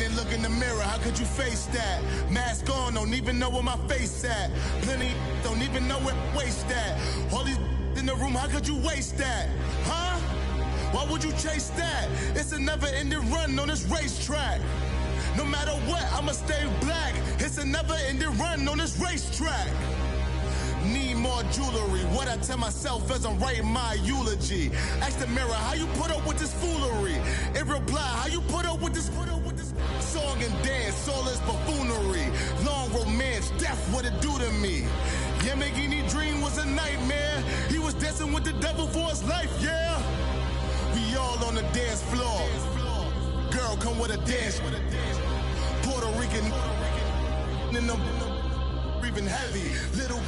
and look in the mirror, how could you face that? Mask on, don't even know where my face at. Plenty don't even know where waste at. All these in the room, how could you waste that? Huh? Why would you chase that? It's a never-ending run on this racetrack. No matter what, I'ma stay black. It's a never-ending run on this racetrack. Need more jewelry. What I tell myself as I'm writing my eulogy. Ask the mirror, how you put up with this foolery? In reply, how you put up with this song and dance, all this buffoonery. Long romance, death, what it do to me? Yamagini dream was a nightmare. He was dancing with the devil for his life, yeah. We all on the dance floor. Girl, come with a dance. Puerto Rican in them breathing heavy. Little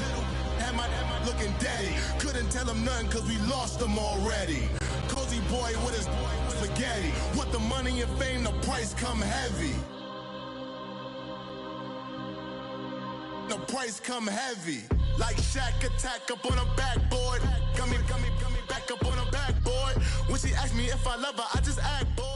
had my looking daddy. Couldn't tell him nothing cause we lost him already. Cozy boy with his spaghetti. With the money and fame, the price come heavy. The price come heavy. Like Shaq attack up on a backboard. Got me back up on a backboard. When she asked me if I love her, I just act bored.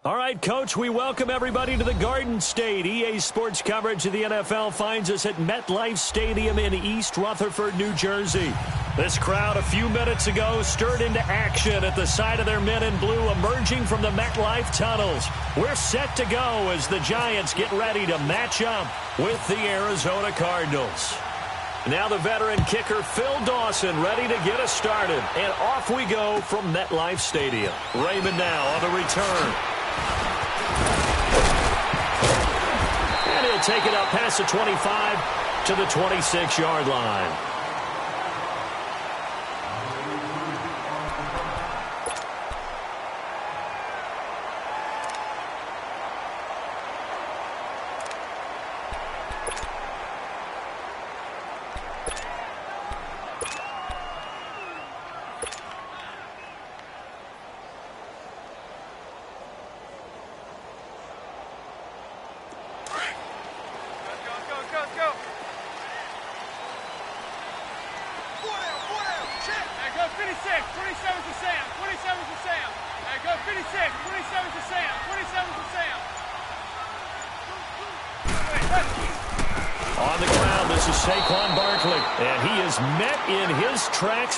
All right, Coach, we welcome everybody to the Garden State. EA Sports coverage of the NFL finds us at MetLife Stadium in East Rutherford, New Jersey. This crowd a few minutes ago stirred into action at the sight of their men in blue emerging from the MetLife tunnels. We're set to go as the Giants get ready to match up with the Arizona Cardinals. Now the veteran kicker Phil Dawson ready to get us started. And off we go from MetLife Stadium. Raymond now on the return. And he'll take it up past the 25 to the 26-yard line.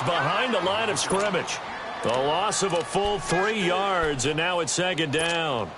Behind the line of scrimmage. The loss of a full 3 yards, and now it's second down.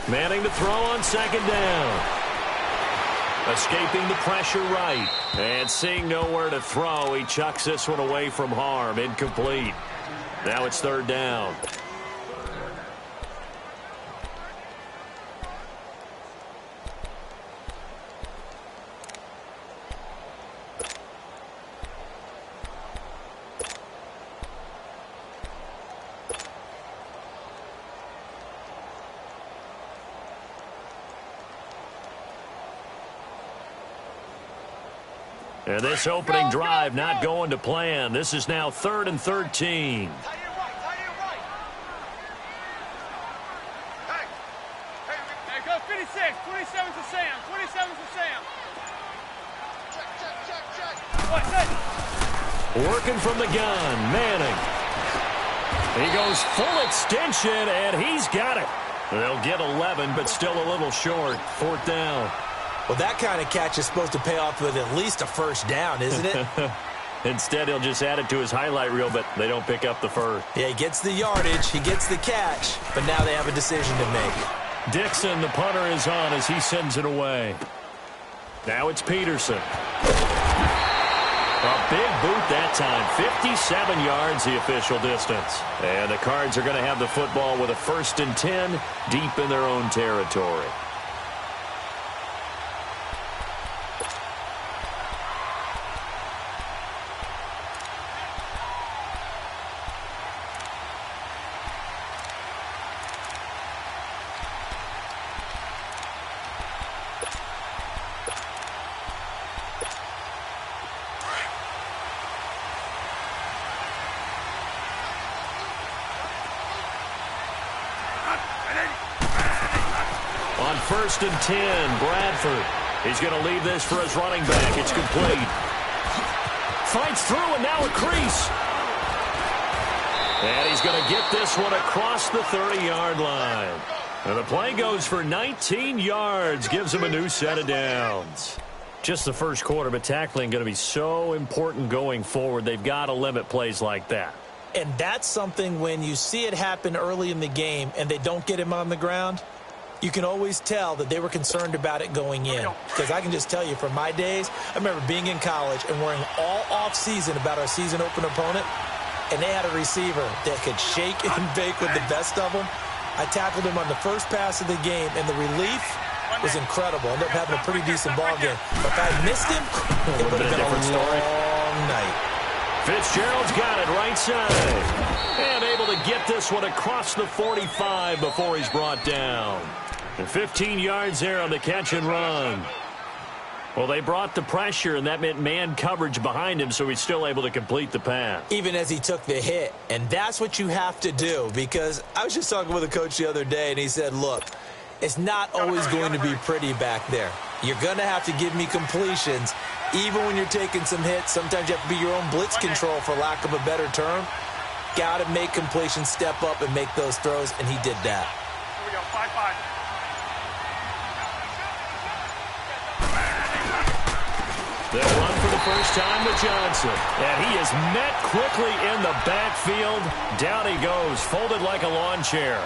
Manning to throw on second down. Escaping the pressure right. And seeing nowhere to throw, he chucks this one away from harm. Incomplete. Now it's third down. And this opening drive not going to plan. This is now 3rd and 13. Hey, go 56. 27 to Sam. 27 to Sam. Check. Working from the gun, Manning. He goes full extension, and he's got it. They'll get 11, but still a little short. 4th down. Well, that kind of catch is supposed to pay off with at least a first down, isn't it? Instead, he'll just add it to his highlight reel, but they don't pick up the first. Yeah, he gets the yardage, he gets the catch, but now they have a decision to make. Dixon, the punter, is on as he sends it away. Now it's Peterson. A big boot that time. 57 yards, the official distance. And the Cards are going to have the football with a 1st and 10 deep in their own territory. 1st and 10. Bradford. He's going to leave this for his running back. It's complete. Fights through, and now a crease. And he's going to get this one across the 30-yard line. And the play goes for 19 yards. Gives him a new set of downs. Just the first quarter, but tackling going to be so important going forward. They've got to limit plays like that. And that's something when you see it happen early in the game and they don't get him on the ground, you can always tell that they were concerned about it going in. Because I can just tell you from my days, I remember being in college and worrying all off-season about our season open opponent, and they had a receiver that could shake and bake with the best of them. I tackled him on the first pass of the game, and the relief was incredible. Ended up having a pretty decent ball game. But if I missed him, it would have been a long night. Fitzgerald's got it right side. And able to get this one across the 45 before he's brought down. And 15 yards there on the catch and run. Well, they brought the pressure, and that meant man coverage behind him, so he's still able to complete the pass. Even as he took the hit. And that's what you have to do, because I was just talking with a coach the other day, and he said, look, it's not always going to be pretty back there. You're going to have to give me completions. Even when you're taking some hits, sometimes you have to be your own blitz control, for lack of a better term. Got to make completions, step up, and make those throws, and he did that. Here we go, 5-5. They'll run for the first time with Johnson. And he is met quickly in the backfield. Down he goes, folded like a lawn chair.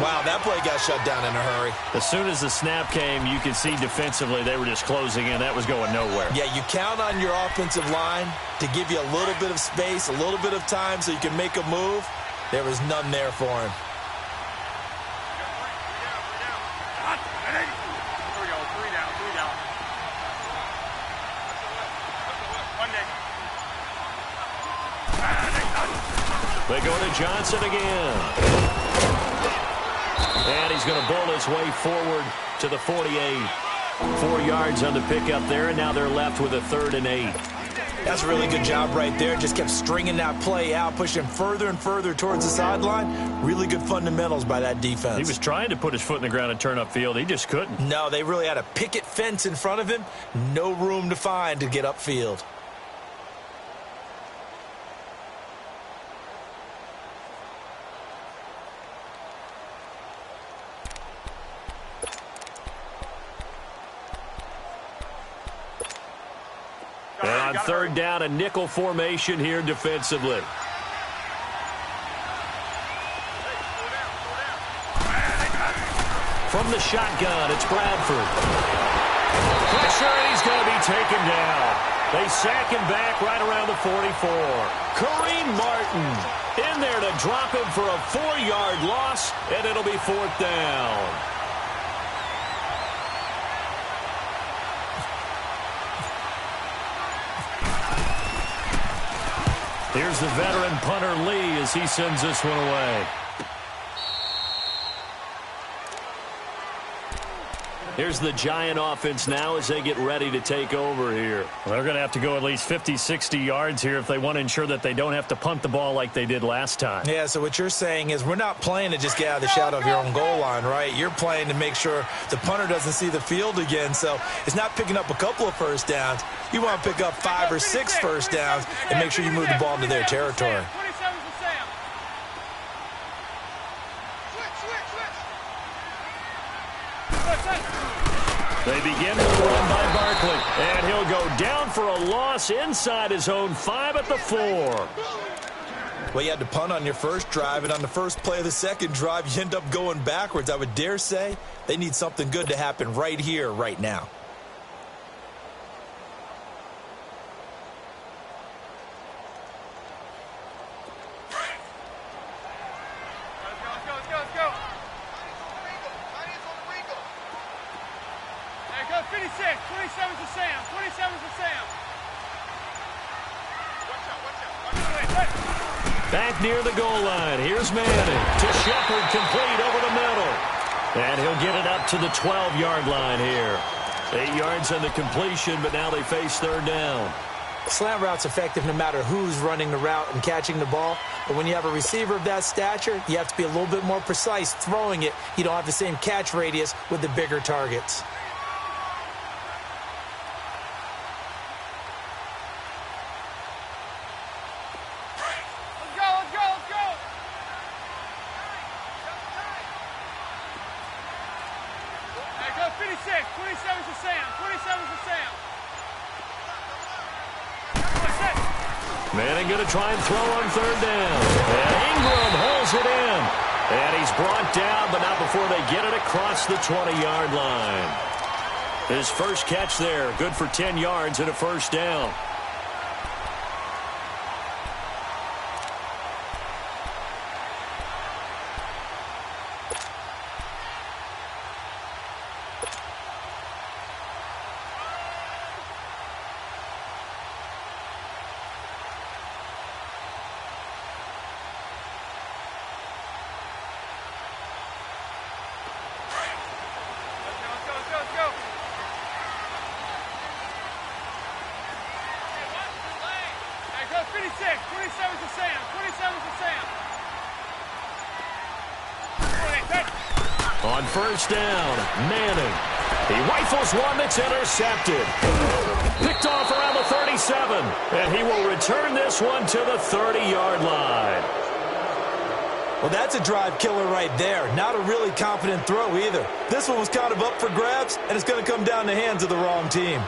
Wow, that play got shut down in a hurry. As soon as the snap came, you could see defensively they were just closing in. That was going nowhere. Yeah, you count on your offensive line to give you a little bit of space, a little bit of time so you can make a move. There was none there for him. Here we go, 3 down. 1 day. They go to Johnson again. And he's going to bowl his way forward to the 48. 4 yards on the pickup there, and now they're left with a 3rd and 8. That's a really good job right there. Just kept stringing that play out, pushing further and further towards the sideline. Really good fundamentals by that defense. He was trying to put his foot in the ground and turn upfield. He just couldn't. No, they really had a picket fence in front of him. No room to find to get upfield. And on 3rd down, a nickel formation here defensively. From the shotgun, it's Bradford. Pressure, and he's going to be taken down. They sack him back right around the 44. Kareem Martin in there to drop him for a 4-yard loss, and it'll be 4th down. Here's the veteran punter Lee as he sends this one away. Here's the Giant offense now as they get ready to take over here. Well, they're going to have to go at least 50, 60 yards here if they want to ensure that they don't have to punt the ball like they did last time. Yeah, so what you're saying is we're not playing to just get out of the shadow of your own goal line, right? You're playing to make sure the punter doesn't see the field again. So it's not picking up a couple of first downs. You want to pick up 5 or 6 first downs and make sure you move the ball into their territory. They begin with a run by Barkley, and he'll go down for a loss inside his own 5 at the 4. Well, you had to punt on your first drive, and on the first play of the second drive, you end up going backwards. I would dare say they need something good to happen right here, right now. Let's go. 56, 27's to Sam. 27's to Sam. Watch out. Back near the goal line. Here's Manning to Shepard, complete over the middle. And he'll get it up to the 12-yard line here. 8 yards on the completion, but now they face 3rd down. Slant route's effective no matter who's running the route and catching the ball. But when you have a receiver of that stature, you have to be a little bit more precise throwing it. You don't have the same catch radius with the bigger targets. Manning going to try and throw on third down. And Ingram holds it in. And he's brought down, but not before they get it across the 20-yard line. His first catch there, good for 10 yards and a first down. On first down, Manning. He rifles one that's intercepted. Picked off around the 37. And he will return this one to the 30-yard line. Well, that's a drive killer right there. Not a really confident throw either. This one was kind of up for grabs, and it's going to come down the hands of the wrong team.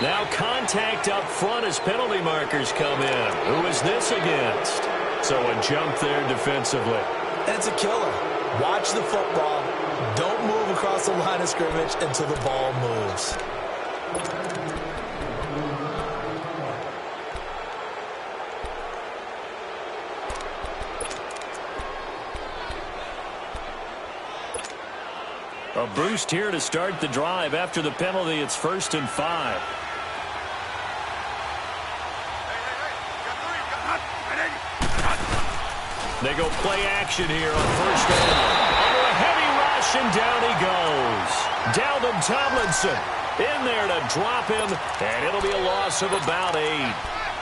Now contact up front as penalty markers come in. Who is this against? So a jump there defensively. And it's a killer. Watch the football. Don't move across the line of scrimmage until the ball moves. A boost here to start the drive. After the penalty, it's 1st and 5. They go play action here on first down. Under a heavy rush, and down he goes. Dalvin Tomlinson in there to drop him, and it'll be a loss of about 8.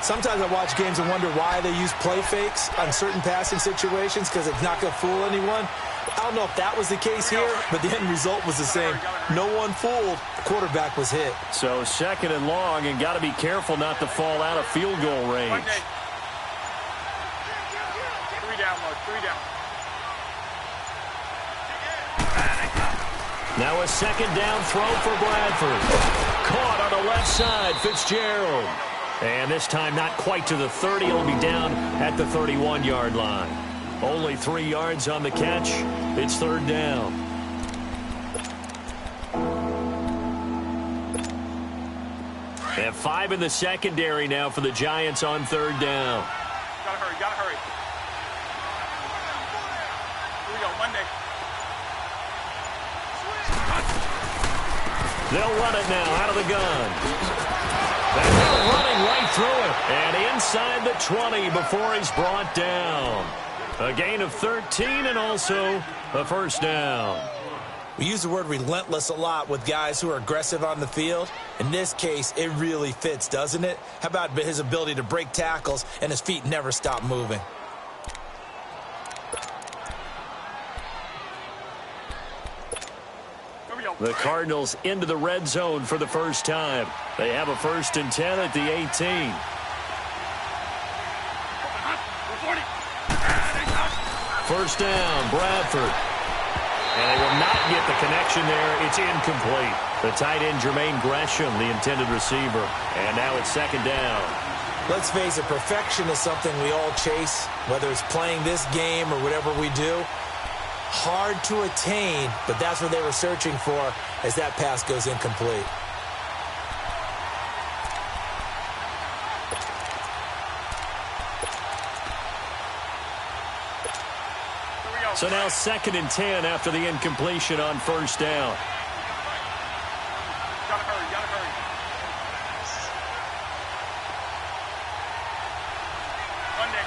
Sometimes I watch games and wonder why they use play fakes on certain passing situations, because it's not going to fool anyone. I don't know if that was the case here, but the end result was the same. No one fooled. The quarterback was hit. So 2nd and long, and got to be careful not to fall out of field goal range. 3 down, Mark. 3 down. Now a 2nd down throw for Bradford. Caught on the left side, Fitzgerald. And this time not quite to the 30. It'll be down at the 31-yard line. Only 3 yards on the catch. It's 3rd down. And 5 in the secondary now for the Giants on 3rd down. Gotta hurry, gotta hurry. Here we go, Monday. They'll run it now out of the gun. And they're running right through it. And inside the 20 before he's brought down. A gain of 13 and also a 1st down. We use the word relentless a lot with guys who are aggressive on the field. In this case, it really fits, doesn't it? How about his ability to break tackles and his feet never stop moving? The Cardinals into the red zone for the first time. They have a 1st and 10 at the 18. First down, Bradford. And they will not get the connection there. It's incomplete. The tight end, Jermaine Gresham, the intended receiver. And now it's 2nd down. Let's face it, perfection is something we all chase, whether it's playing this game or whatever we do. Hard to attain, but that's what they were searching for as that pass goes incomplete. Here we go. So now 2nd and 10 after the incompletion on first down. Gotta hurry, gotta hurry. Monday.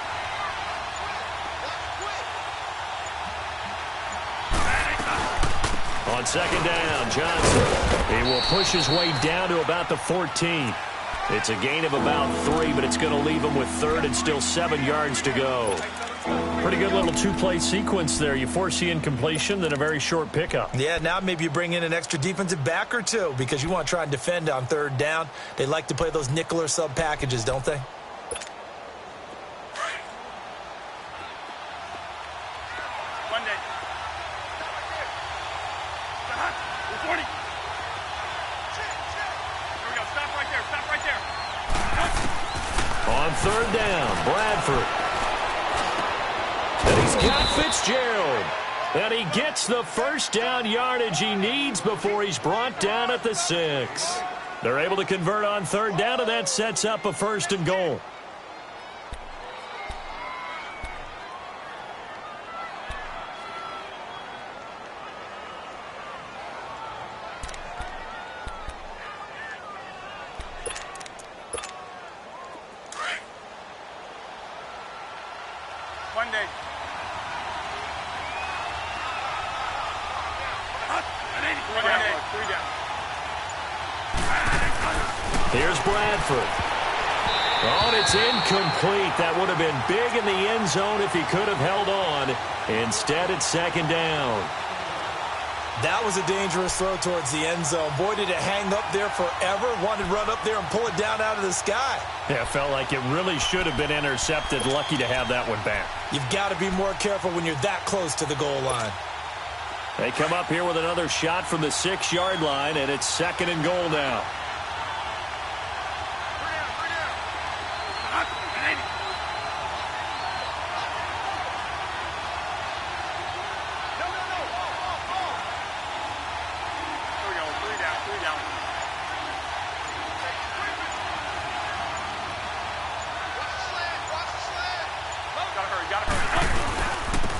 On 2nd down, Johnson. He will push his way down to about the 14. It's a gain of about 3, but it's going to leave him with 3rd and still 7 yards to go. Pretty good little two-play sequence there. You force the incompletion, then a very short pickup. Yeah, now maybe you bring in an extra defensive back or two because you want to try and defend on 3rd down. They like to play those nickel or sub packages, don't they? Monday. 40. Here we go. Stop right there. Stop right there. On 3rd down, Bradford. And he's got Fitzgerald. And he gets the first down yardage he needs before he's brought down at the 6. They're able to convert on 3rd down, and that sets up a 1st and goal. Monday. Here's Bradford. Oh, and it's incomplete. That would have been big in the end zone if he could have held on. Instead, it's 2nd down. That was a dangerous throw towards the end zone. Boy, did it hang up there forever. Wanted to run up there and pull it down out of the sky. Yeah, it felt like it really should have been intercepted. Lucky to have that one back. You've got to be more careful when you're that close to the goal line. They come up here with another shot from the 6-yard line, and it's 2nd and goal now.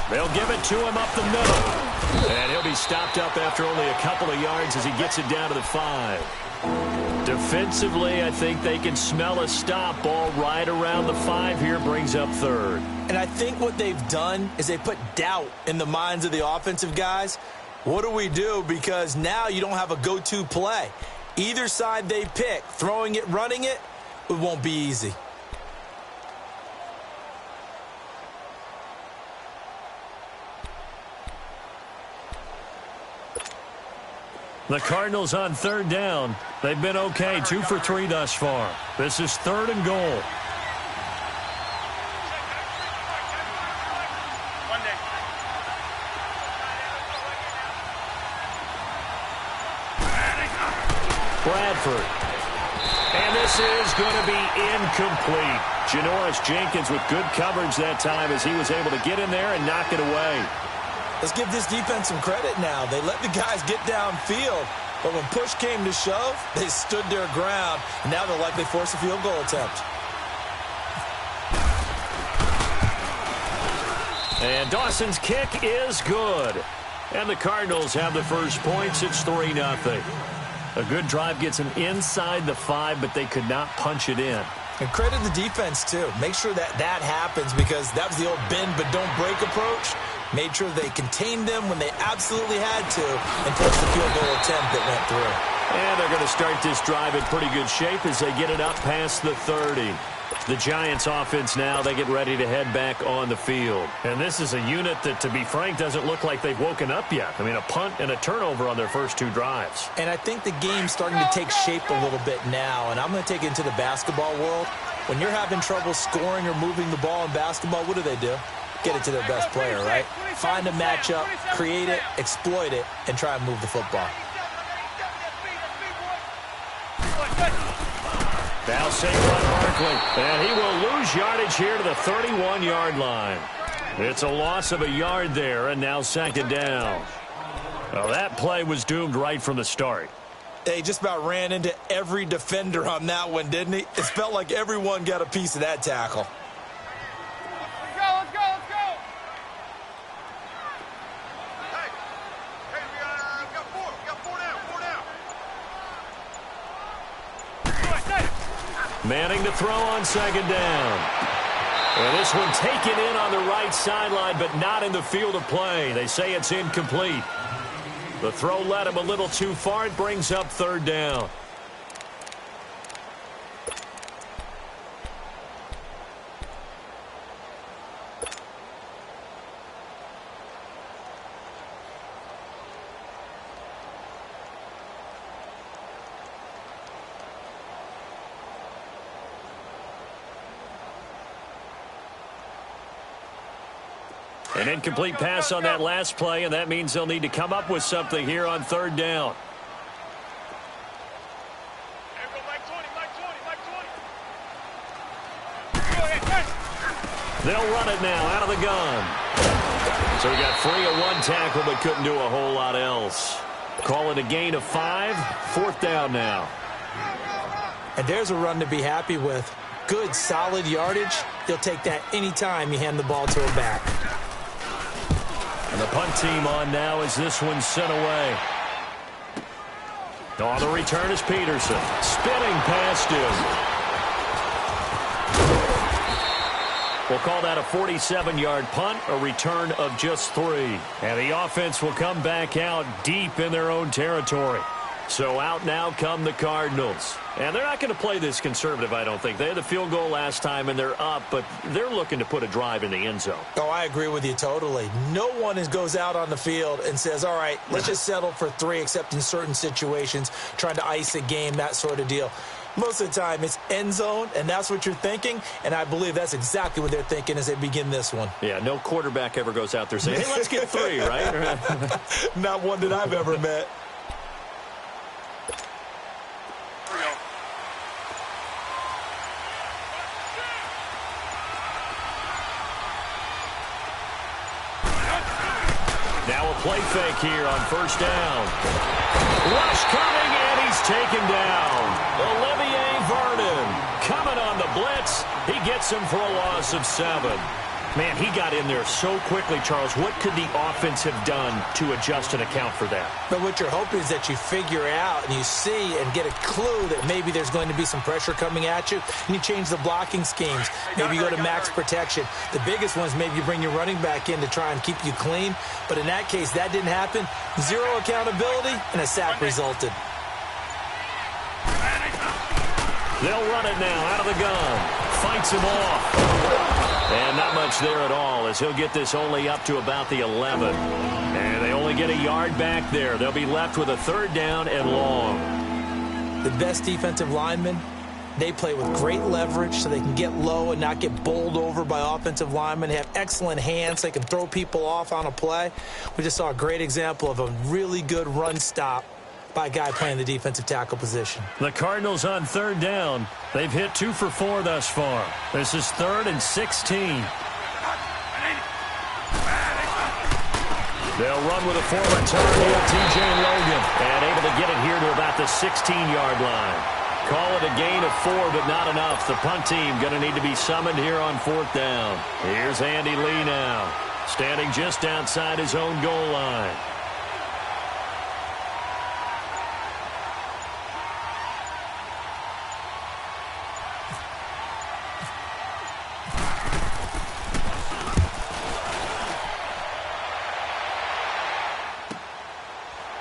They'll give it to him up the middle. And he'll be stopped up after only a couple of yards as he gets it down to the 5. Defensively, I think they can smell a stop. Ball right around the 5 here, brings up 3rd. And I think what they've done is they put doubt in the minds of the offensive guys. What do we do? Because now you don't have a go-to play. Either side they pick, throwing it, running it, it won't be easy. The Cardinals on 3rd down. They've been okay, 2 for 3 thus far. This is 3rd and goal. Bradford. And this is going to be incomplete. Janoris Jenkins with good coverage that time as he was able to get in there and knock it away. Let's give this defense some credit now. They let the guys get downfield, but when push came to shove, they stood their ground, and now they'll likely force a field goal attempt. And Dawson's kick is good. And the Cardinals have the first points. It's 3-0. A good drive gets them inside the 5, but they could not punch it in. And credit the defense, too. Make sure that happens because that was the old bend but don't break approach. Made sure they contained them when they absolutely had to and forced the field goal attempt that went through. And they're going to start this drive in pretty good shape as they get it up past the 30. The Giants offense now, they get ready to head back on the field. And this is a unit that, to be frank, doesn't look like they've woken up yet. I mean, a punt and a turnover on their first 2 drives. And I think the game's starting to take shape a little bit now. And I'm going to take it into the basketball world. When you're having trouble scoring or moving the ball in basketball, what do? Get it to their best player, right? Find a matchup, create it, exploit it, and try and move the football. Now Saquon Barkley, and he will lose yardage here to the 31-yard line. It's a loss of a yard there, and now 2nd down. Well, that play was doomed right from the start. He just about ran into every defender on that one, didn't he? It felt like everyone got a piece of that tackle. Let's go, let's go, let's go. Manning to throw on second down. And this one taken in on the right sideline, but not in the field of play. They say it's incomplete. The throw led him a little too far. It brings up third down. An incomplete pass on that last play, and that means they'll need to come up with something here on third down. They'll run it now out of the gun. So he got free of one tackle but couldn't do a whole lot else. Call it a gain of 5. Fourth down now. And there's a run to be happy with. Good, solid yardage. You'll take that anytime you hand the ball to a back. And the punt team on now as this one's sent away. On the return is Peterson. Spinning past him. We'll call that a 47-yard punt, a return of just 3. And the offense will come back out deep in their own territory. So out now come the Cardinals. And they're not going to play this conservative, I don't think. They had the field goal last time, and they're up, but they're looking to put a drive in the end zone. Oh, I agree with you totally. No one goes out on the field and says, all right, let's just settle for 3, except in certain situations, trying to ice a game, that sort of deal. Most of the time, it's end zone, and that's what you're thinking, and I believe that's exactly what they're thinking as they begin this one. Yeah, no quarterback ever goes out there saying, hey, let's get 3, right? Not one that I've ever met. Now a play fake here on first down. Rush coming, and he's taken down. Olivier Vernon coming on the blitz. He gets him for a loss of 7. Man, he got in there so quickly, Charles. What could the offense have done to adjust and account for that? But what you're hoping is that you figure out and you see and get a clue that maybe there's going to be some pressure coming at you, and you change the blocking schemes. Maybe you go to max protection. The biggest ones, maybe you bring your running back in to try and keep you clean. But in that case, that didn't happen. 0 accountability, and a sack resulted. They'll run it now out of the gun. Fights him off. And not much there at all, as he'll get this only up to about the 11. And they only get a yard back there. They'll be left with a third down and long. The best defensive linemen, they play with great leverage so they can get low and not get bowled over by offensive linemen. They have excellent hands. They can throw people off on a play. We just saw a great example of a really good run stop by a guy playing the defensive tackle position. The Cardinals on third down. They've hit 2 for 4 thus far. This is 3rd and 16. They'll run with a former target, T.J. Logan, and able to get it here to about the 16-yard line. Call it a gain of 4, but not enough. The punt team going to need to be summoned here on 4th down. Here's Andy Lee now, standing just outside his own goal line.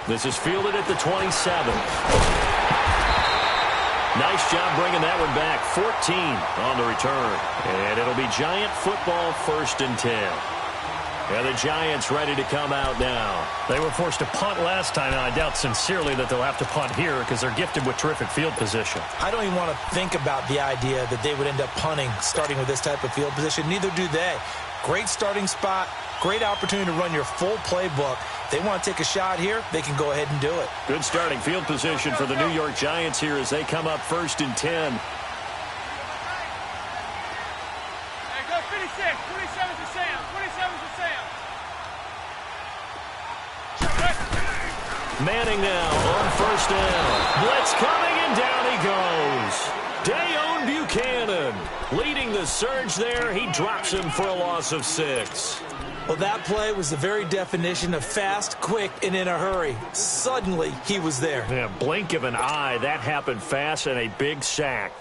This is fielded at the 27. Nice job bringing that one back. 14 on the return. And it'll be Giant football, 1st and 10. And the Giants ready to come out now. They were forced to punt last time, and I doubt sincerely that they'll have to punt here because they're gifted with terrific field position. I don't even want to think about the idea that they would end up punting starting with this type of field position. Neither do they. Great starting spot, great opportunity to run your full playbook. If they want to take a shot here, they can go ahead and do it. Good starting field position for the New York Giants here as they come up 1st and 10. Hey, go 56, 27 to Sam, 27 to Sam. Manning now on 1st down. Blitz coming, and down he goes. Dayon Buchanan leading the surge there. He drops him for a loss of 6. Well, that play was the very definition of fast, quick, and in a hurry. Suddenly, he was there. Yeah, blink of an eye. That happened fast, and a big sack.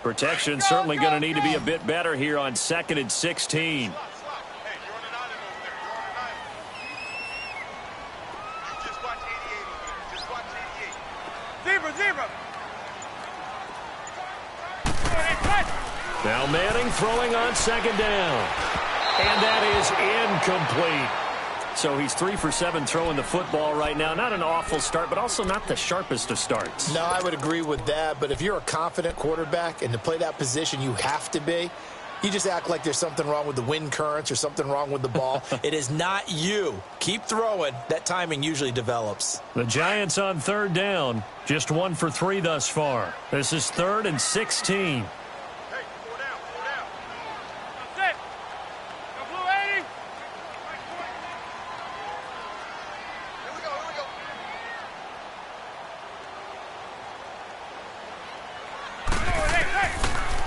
Protection certainly going to need to be a bit better here on 2nd and 16. Now Manning throwing on 2nd down. And that is incomplete. So he's 3 for 7 throwing the football right now. Not an awful start, but also not the sharpest of starts. No, I would agree with that. But if you're a confident quarterback and to play that position you have to be, you just act like there's something wrong with the wind currents or something wrong with the ball. It is not you. Keep throwing. That timing usually develops. The Giants on 3rd down. Just 1 for 3 thus far. This is 3rd and 16.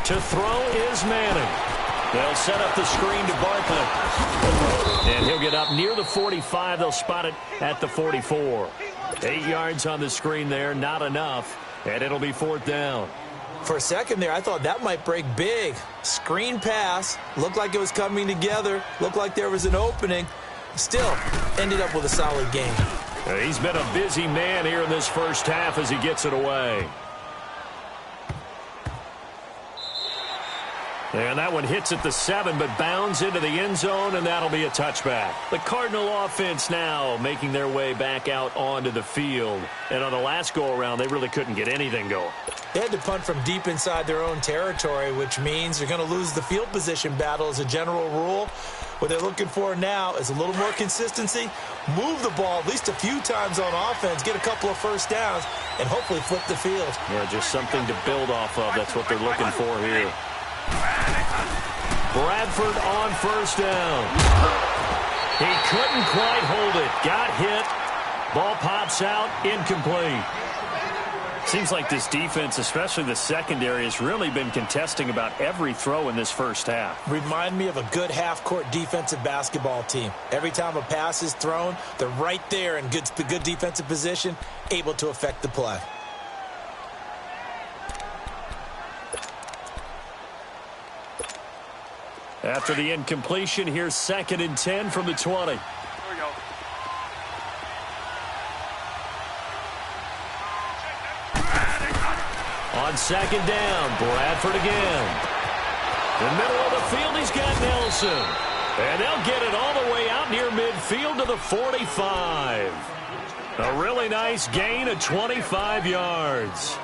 To throw is Manning. They'll set up the screen to Barkley. And he'll get up near the 45. They'll spot it at the 44. 8 yards on the screen there, not enough. And it'll be 4th down. For a second there, I thought that might break big. Screen pass. Looked like it was coming together. Looked like there was an opening. Still, ended up with a solid game. He's been a busy man here in this first half as he gets it away. And that one hits at the 7, but bounds into the end zone, and that'll be a touchback. The Cardinal offense now making their way back out onto the field. And on the last go-around, they really couldn't get anything going. They had to punt from deep inside their own territory, which means they're going to lose the field position battle as a general rule. What they're looking for now is a little more consistency, move the ball at least a few times on offense, get a couple of first downs, and hopefully flip the field. Yeah, just something to build off of. That's what they're looking for here. Bradford on 1st down. He couldn't quite hold it. Got hit. Ball pops out. Incomplete. Seems like this defense, especially the secondary, has really been contesting about every throw in this first half. Remind me of a good half-court defensive basketball team. Every time a pass is thrown, they're right there in good defensive position, able to affect the play. After the incompletion, here's 2nd and 10 from the 20. There we go. On 2nd down, Bradford again. In the middle of the field, he's got Nelson. And they'll get it all the way out near midfield to the 45. A really nice gain of 25 yards.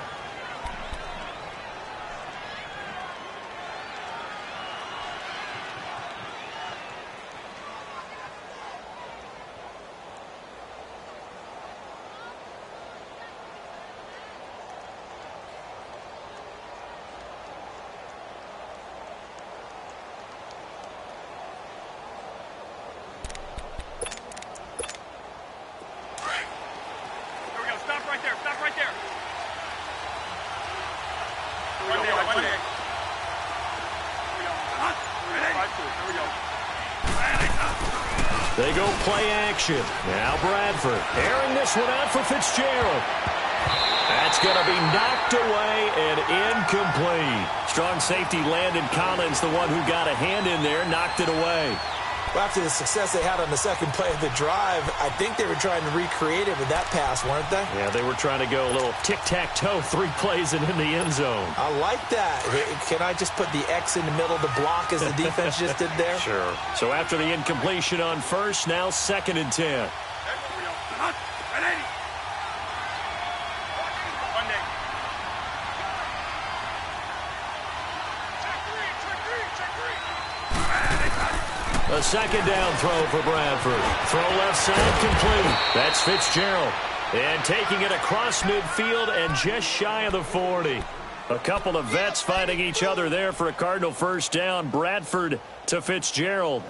They go play action. Now Bradford airing this one out for Fitzgerald. That's going to be knocked away and incomplete. Strong safety Landon Collins, the one who got a hand in there, knocked it away. Well, after the success they had on the second play of the drive, I think they were trying to recreate it with that pass, weren't they? Yeah, they were trying to go a little tic-tac-toe, 3 plays and in the end zone. I like that. Can I just put the X in the middle to block as the defense just did there? Sure. So after the incompletion on 1st, now 2nd and 10. A 2nd down throw for Bradford. Throw left side complete. That's Fitzgerald. And taking it across midfield and just shy of the 40. A couple of vets fighting each other there for a Cardinal first down. Bradford to Fitzgerald.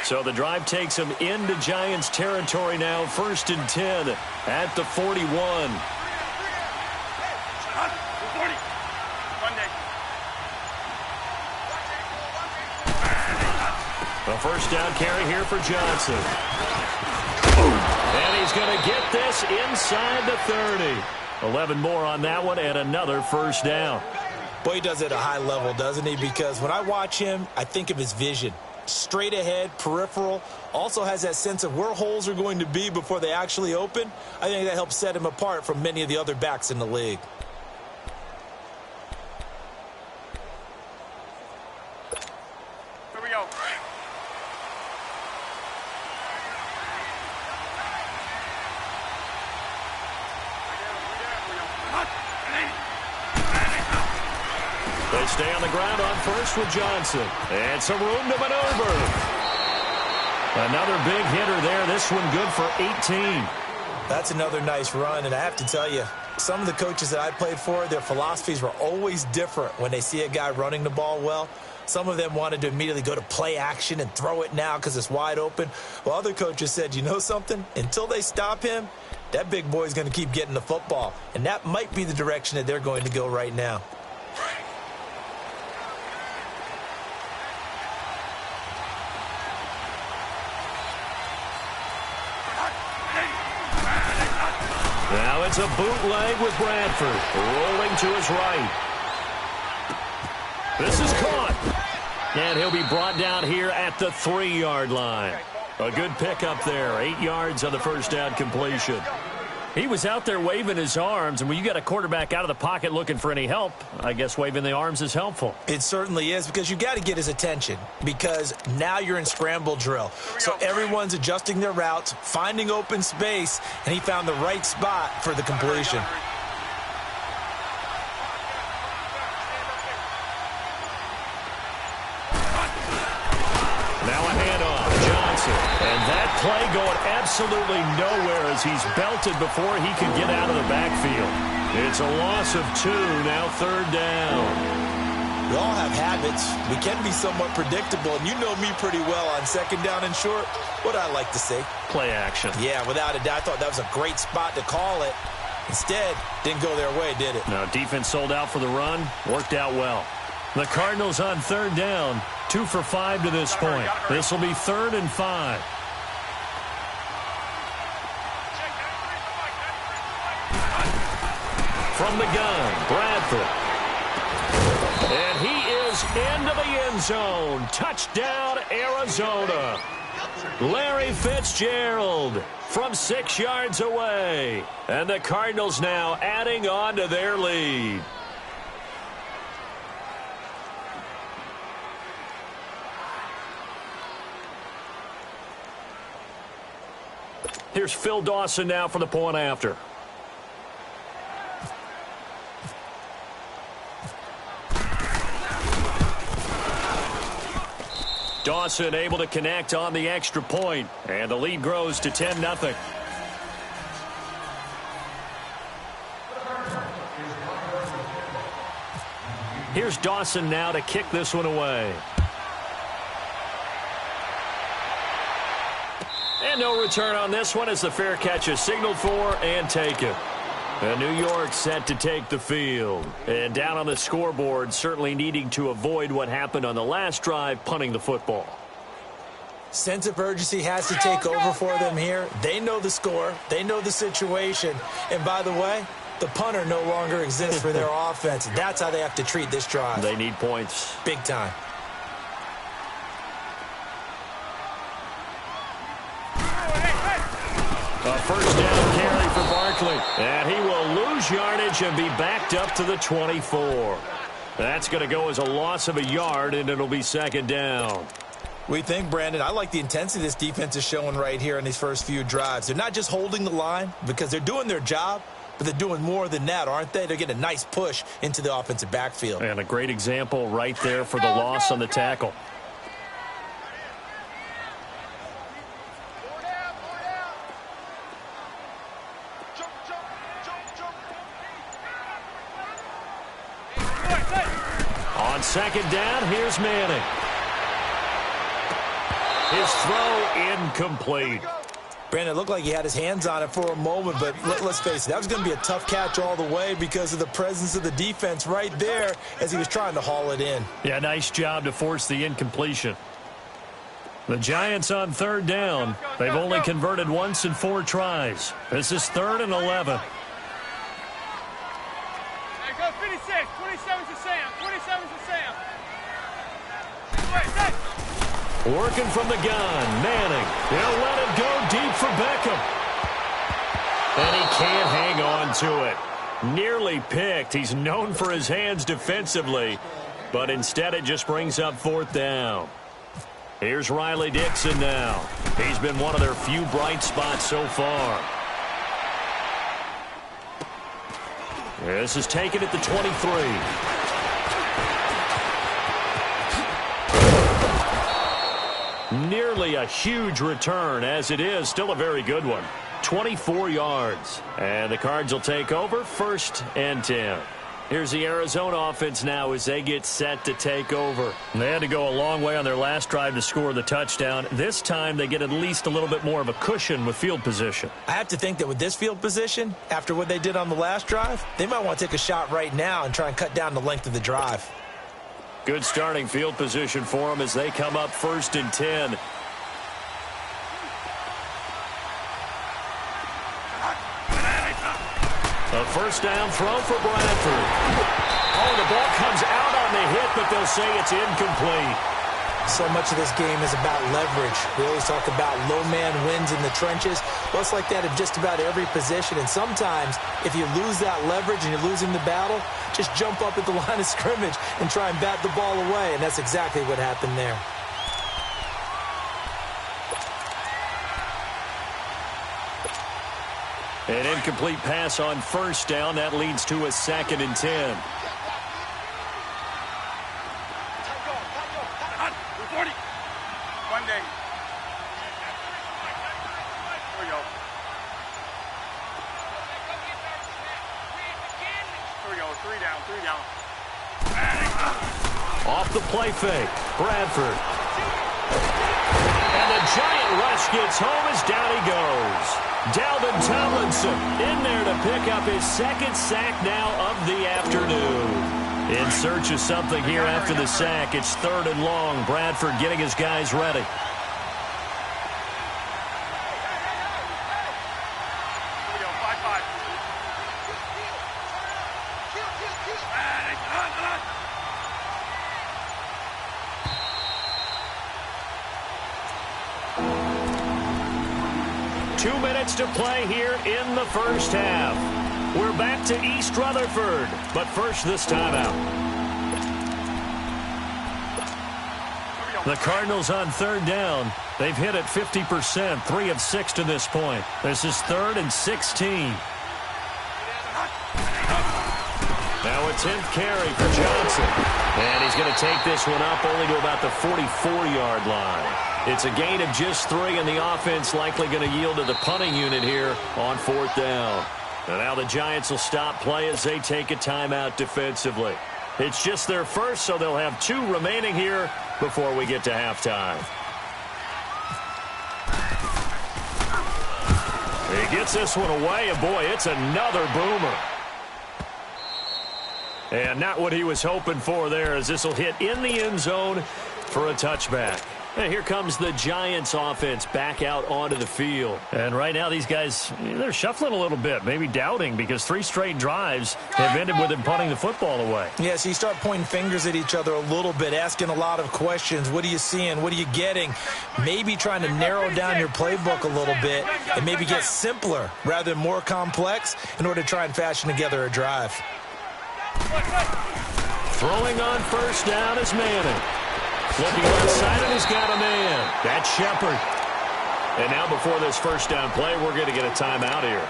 So the drive takes them into Giants territory now. 1st and 10 at the 41. A first down carry here for Johnson. And he's going to get this inside the 30. 11 more on that one and another first down. Boy, he does it at a high level, doesn't he? Because when I watch him, I think of his vision. Straight ahead, peripheral, also has that sense of where holes are going to be before they actually open. I think that helps set him apart from many of the other backs in the league. Here we go. They stay on the ground on first with Johnson. And some room to maneuver. Another big hitter there. This one good for 18. That's another nice run, and I have to tell you, some of the coaches that I played for, their philosophies were always different when they see a guy running the ball well. Some of them wanted to immediately go to play action and throw it now because it's wide open. While other coaches said, you know something? Until they stop him, that big boy's going to keep getting the football. And that might be the direction that they're going to go right now. Now it's a bootleg with Bradford. Rolling to his right. This is caught. And he'll be brought down here at the 3-yard line. A good pickup there. 8 yards on the first down completion. He was out there waving his arms, and when you got a quarterback out of the pocket looking for any help, I guess waving the arms is helpful. It certainly is, because you got to get his attention, because now you're in scramble drill. So everyone's adjusting their routes, finding open space, and he found the right spot for the completion. Now a handoff, Johnson. And that play going absolutely nowhere as he's belted before he can get out of the backfield. It's a loss of 2, now 3rd down. We all have habits. We can be somewhat predictable, and you know me pretty well on 2nd down and short. What I like to say? Play action. Yeah, without a doubt. I thought that was a great spot to call it. Instead, didn't go their way, did it? Now, defense sold out for the run. Worked out well. The Cardinals on 3rd down. 2 for 5 to this point. This will be 3rd and 5. From the gun, Bradford. And he is into the end zone. Touchdown, Arizona. Larry Fitzgerald from 6 yards away. And the Cardinals now adding on to their lead. Here's Phil Dawson now for the point after. Dawson able to connect on the extra point, and the lead grows to 10-0. Here's Dawson now to kick this one away. And no return on this one as the fair catch is signaled for and taken. And New York set to take the field. And down on the scoreboard, certainly needing to avoid what happened on the last drive, punting the football. Sense of urgency has to take over for them here. They know the score. They know the situation. And by the way, the punter no longer exists for their offense. That's how they have to treat this drive. They need points. Big time. A first down carry for Barkley. And he will lose yardage and be backed up to the 24. That's going to go as a loss of a yard, and it'll be 2nd down. We think, Brandon, I like the intensity this defense is showing right here in these first few drives. They're not just holding the line because they're doing their job, but they're doing more than that, aren't they? They're getting a nice push into the offensive backfield. And a great example right there for the loss on the tackle. On 2nd down, here's Manning. His throw incomplete. Brandon, it looked like he had his hands on it for a moment, but let's face it, that was going to be a tough catch all the way because of the presence of the defense right there as he was trying to haul it in. Yeah, nice job to force the incompletion. The Giants on third down. They've only converted once in 4 tries. This is 3rd and 11. Hey, go 56. 27 to Sam. 27 to Sam. Working from the gun. Manning. He'll let it go deep for Beckham. And he can't hang on to it. Nearly picked. He's known for his hands defensively, but instead it just brings up 4th down. Here's Riley Dixon now. He's been one of their few bright spots so far. This is taken at the 23. Nearly a huge return, as it is still a very good one. 24 yards. And the Cards will take over 1st and 10. Here's the Arizona offense now as they get set to take over. They had to go a long way on their last drive to score the touchdown. This time they get at least a little bit more of a cushion with field position. I have to think that with this field position, after what they did on the last drive, they might want to take a shot right now and try and cut down the length of the drive. Good starting field position for them as they come up 1st and 10. A 1st down throw for Bradford. Oh, the ball comes out on the hit, but they'll say it's incomplete. So much of this game is about leverage. We always talk about low man wins in the trenches. Well, it's like that in just about every position. And sometimes, if you lose that leverage and you're losing the battle, just jump up at the line of scrimmage and try and bat the ball away. And that's exactly what happened there. An incomplete pass on 1st down. That leads to a 2nd and 10. One day. Here we go. Here we go. 3 down. 3 down. Off the play fake. Bradford. And the Giant rush gets home as down he goes. Dalvin Tomlinson in there to pick up his 2nd sack now of the afternoon. In search of something here after the sack. It's 3rd and long. Bradford getting his guys ready. Here we go. 5-5. 2 minutes to play here in the 1st half. We're back to East Rutherford, but first this timeout. The Cardinals on 3rd down. They've hit it 50%, 3 of 6 to this point. This is 3rd and 16. Now a 10th carry for Johnson. And he's going to take this one up only to about the 44-yard line. It's a gain of just 3, and the offense likely going to yield to the punting unit here on 4th down. And now the Giants will stop play as they take a timeout defensively. It's just their first, so they'll have 2 remaining here before we get to halftime. He gets this one away, and boy, it's another boomer. And not what he was hoping for there, as this will hit in the end zone for a touchback. And here comes the Giants offense back out onto the field. And right now these guys, they're shuffling a little bit, maybe doubting, because 3 straight drives have ended with them punting the football away. Yeah, so you start pointing fingers at each other a little bit, asking a lot of questions. What are you seeing? What are you getting? Maybe trying to narrow down your playbook a little bit and maybe get simpler rather than more complex in order to try and fashion together a drive. Throwing on 1st down is Manning. Looking left side, and he's got a man. That's Shepard. And now before this 1st down play, we're going to get a timeout here,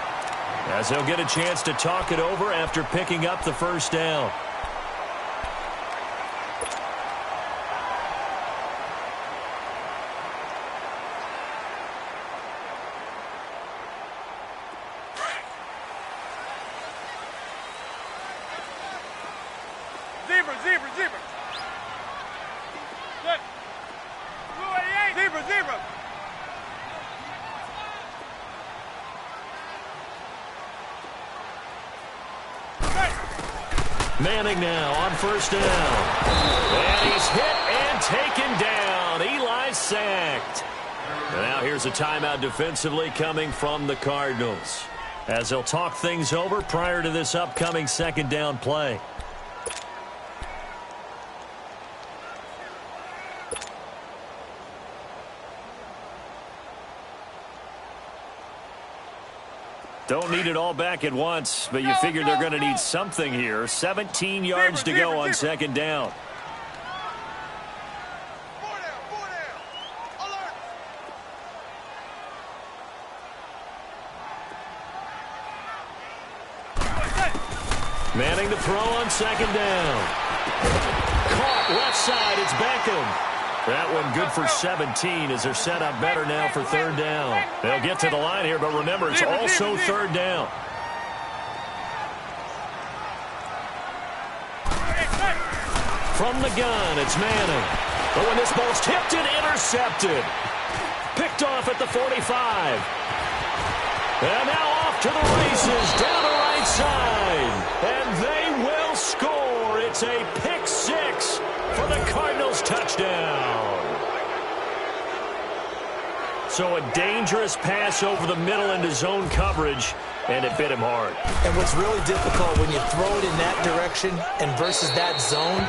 as they'll get a chance to talk it over after picking up the 1st down. Zebra. Good. Blue 88. Zebra. Manning now on 1st down. And he's hit and taken down. Eli sacked. And now here's a timeout defensively coming from the Cardinals, as they'll talk things over prior to this upcoming second down play. Don't need it all back at once, but you figure they're going to need something here. 17 yards to go on second down. Manning to throw on second down. Caught left side. It's Beckham. That one good for 17 as they're set up better now for third down. They'll get to the line here, but remember, it's also third down. From the gun, it's Manning. But when this ball's tipped and intercepted. Picked off at the 45. And now off to the races, down the right side. And they will score. It's a pick six for the Cardinals touchdown. So a dangerous pass over the middle into zone coverage, and it bit him hard. And what's really difficult when you throw it in that direction and versus that zone,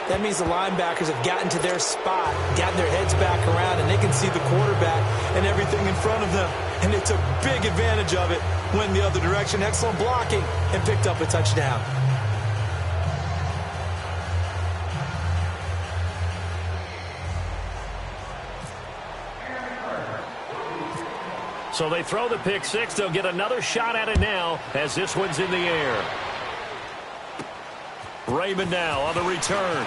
that means the linebackers have gotten to their spot, gotten their heads back around, and they can see the quarterback and everything in front of them. And they took big advantage of it, went the other direction, excellent blocking, and picked up a touchdown. So they throw the pick six. They'll get another shot at it now as this one's in the air. Raymond now on the return.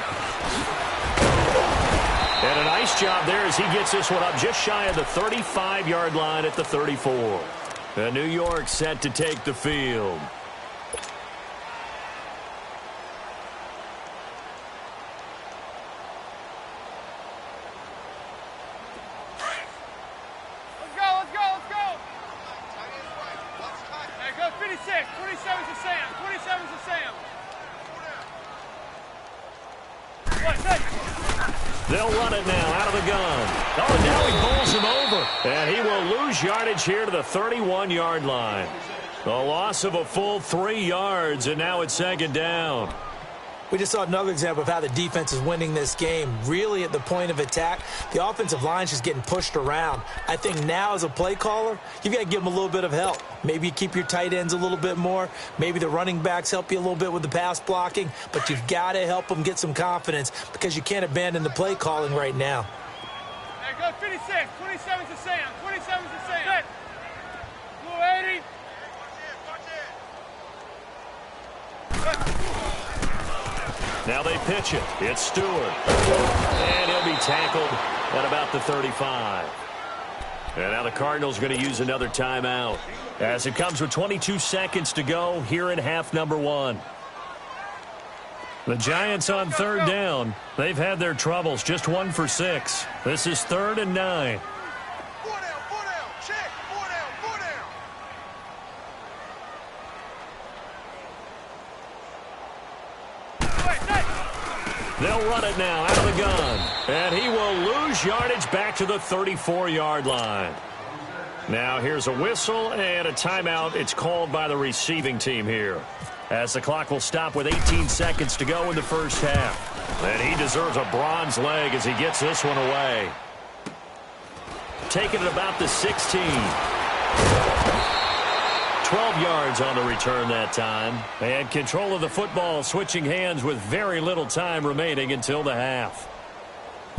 And a nice job there as he gets this one up just shy of the 35-yard line at the 34. And New York set to take the field. They'll run it now out of the gun. Oh, and now he bowls him over. And he will lose yardage here to the 31-yard line. A loss of a full 3 yards, and now it's second down. We just saw another example of how the defense is winning this game. Really at the point of attack, the offensive line's just getting pushed around. I think now as a play caller, you've got to give them a little bit of help. Maybe you keep your tight ends a little bit more. Maybe the running backs help you a little bit with the pass blocking. But you've got to help them get some confidence because you can't abandon the play calling right now. Hey, go 56. 27 to Sam. 27 to Sam. Blue 80. Now they pitch it. It's Stewart. And he'll be tackled at about the 35. And now the Cardinals going to use another timeout as it comes with 22 seconds to go here in half number one. The Giants on third down. They've had their troubles. Just 1 for 6. This is 3rd and 9. They'll run it now out of the gun. And he will lose yardage back to the 34-yard line. Now here's a whistle and a timeout. It's called by the receiving team here, as the clock will stop with 18 seconds to go in the first half. And he deserves a bronze leg as he gets this one away. Taking it about the 16. 12 yards on the return that time. And control of the football switching hands with very little time remaining until the half.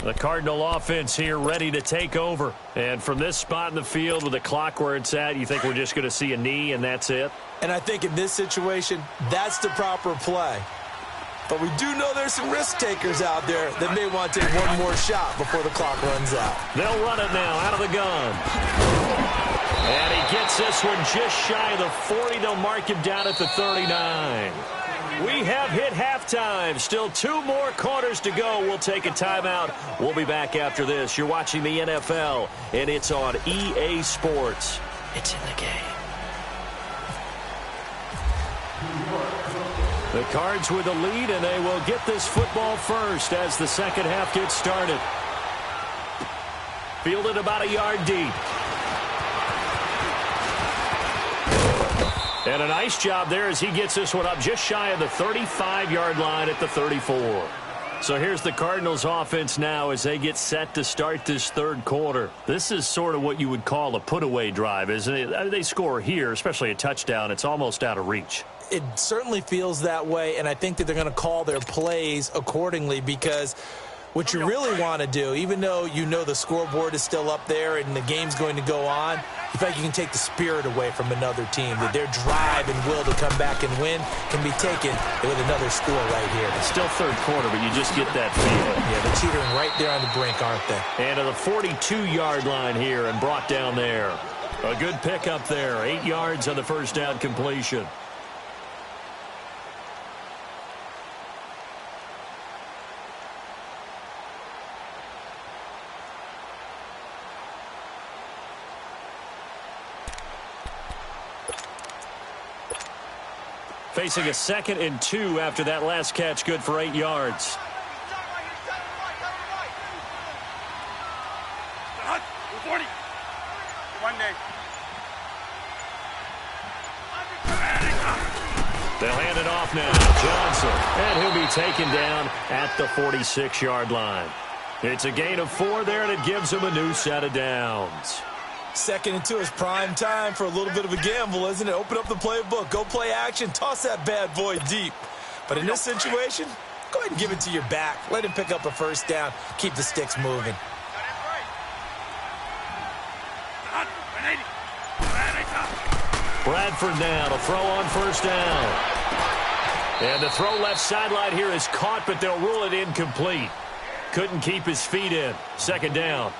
The Cardinal offense here ready to take over. And from this spot in the field with the clock where it's at, you think we're just going to see a knee and that's it? And I think in this situation, that's the proper play. But we do know there's some risk takers out there that may want to take one more shot before the clock runs out. They'll run it now out of the gun. And he gets this one just shy of the 40. They'll mark him down at the 39. We have hit halftime. Still 2 more quarters to go. We'll take a timeout. We'll be back after this. You're watching the NFL, and it's on EA Sports. It's in the game. The Cards with the lead, and they will get this football first as the second half gets started. Fielded about a yard deep. And a nice job there as he gets this one up just shy of the 35-yard line at the 34. So here's the Cardinals offense now as they get set to start this third quarter. This is sort of what you would call a put-away drive, isn't it? They score here, especially a touchdown. It's almost out of reach. It certainly feels that way, and I think that they're going to call their plays accordingly because what you really want to do, even though you know the scoreboard is still up there and the game's going to go on, you feel like you can take the spirit away from another team, that their drive and will to come back and win can be taken with another score right here. It's still third quarter, but you just get that feeling. Yeah, they're teetering right there on the brink, aren't they? And to the 42-yard line here and brought down there. A good pickup there. 8 yards on the first down completion. Facing a 2nd and 2 after that last catch, good for 8 yards. They'll hand it off now. Johnson. And he'll be taken down at the 46-yard line. It's a gain of 4 there, and it gives him a new set of downs. 2nd and 2 is prime time for a little bit of a gamble, isn't it? Open up the playbook, go play action, toss that bad boy deep. But in this situation, go ahead and give it to your back. Let him pick up a first down. Keep the sticks moving. Bradford now to throw on first down. And the throw left sideline here is caught, but they'll rule it incomplete. Couldn't keep his feet in. 2nd down.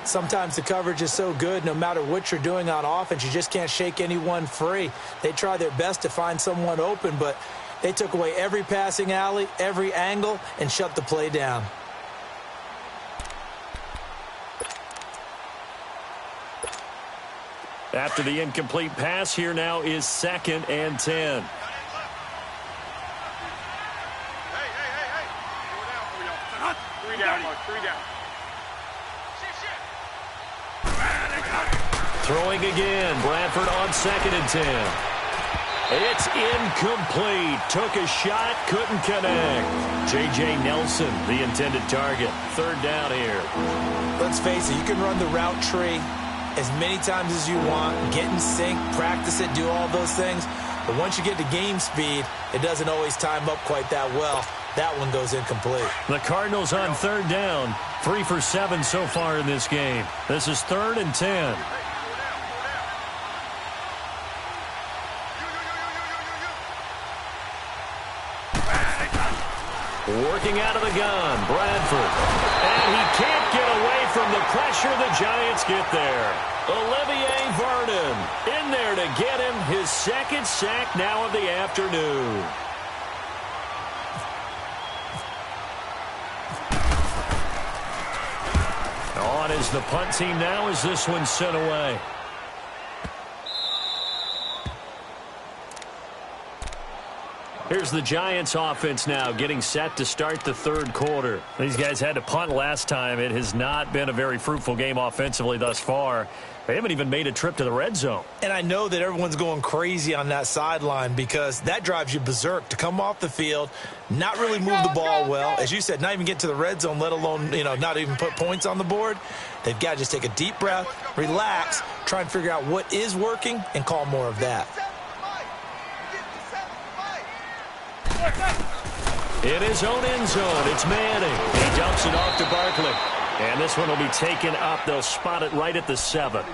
Sometimes the coverage is so good, no matter what you're doing on offense, you just can't shake anyone free. They try their best to find someone open, but they took away every passing alley, every angle, and shut the play down. After the incomplete pass, here now is 2nd and 10. Throwing again. Bradford on 2nd and 10. It's incomplete. Took a shot, couldn't connect. J.J. Nelson, the intended target. 3rd down here. Let's face it, you can run the route tree as many times as you want, get in sync, practice it, do all those things. But once you get to game speed, it doesn't always time up quite that well. That one goes incomplete. The Cardinals on 3rd down. 3 for 7 so far in this game. This is 3rd and 10. Working out of the gun, Bradford. And he can't get away from the pressure. The Giants get there. Olivier Vernon in there to get him his 2nd sack now of the afternoon. On is the punt team now as this one's sent away. Here's the Giants offense now getting set to start the third quarter. These guys had to punt last time. It has not been a very fruitful game offensively thus far. They haven't even made a trip to the red zone. And I know that everyone's going crazy on that sideline because that drives you berserk to come off the field, not really move the ball well. As you said, not even get to the red zone, let alone, not even put points on the board. They've got to just take a deep breath, relax, try and figure out what is working and call more of that. In his own end zone, it's Manning. He dumps it off to Barkley. And this one will be taken up. They'll spot it right at the 7.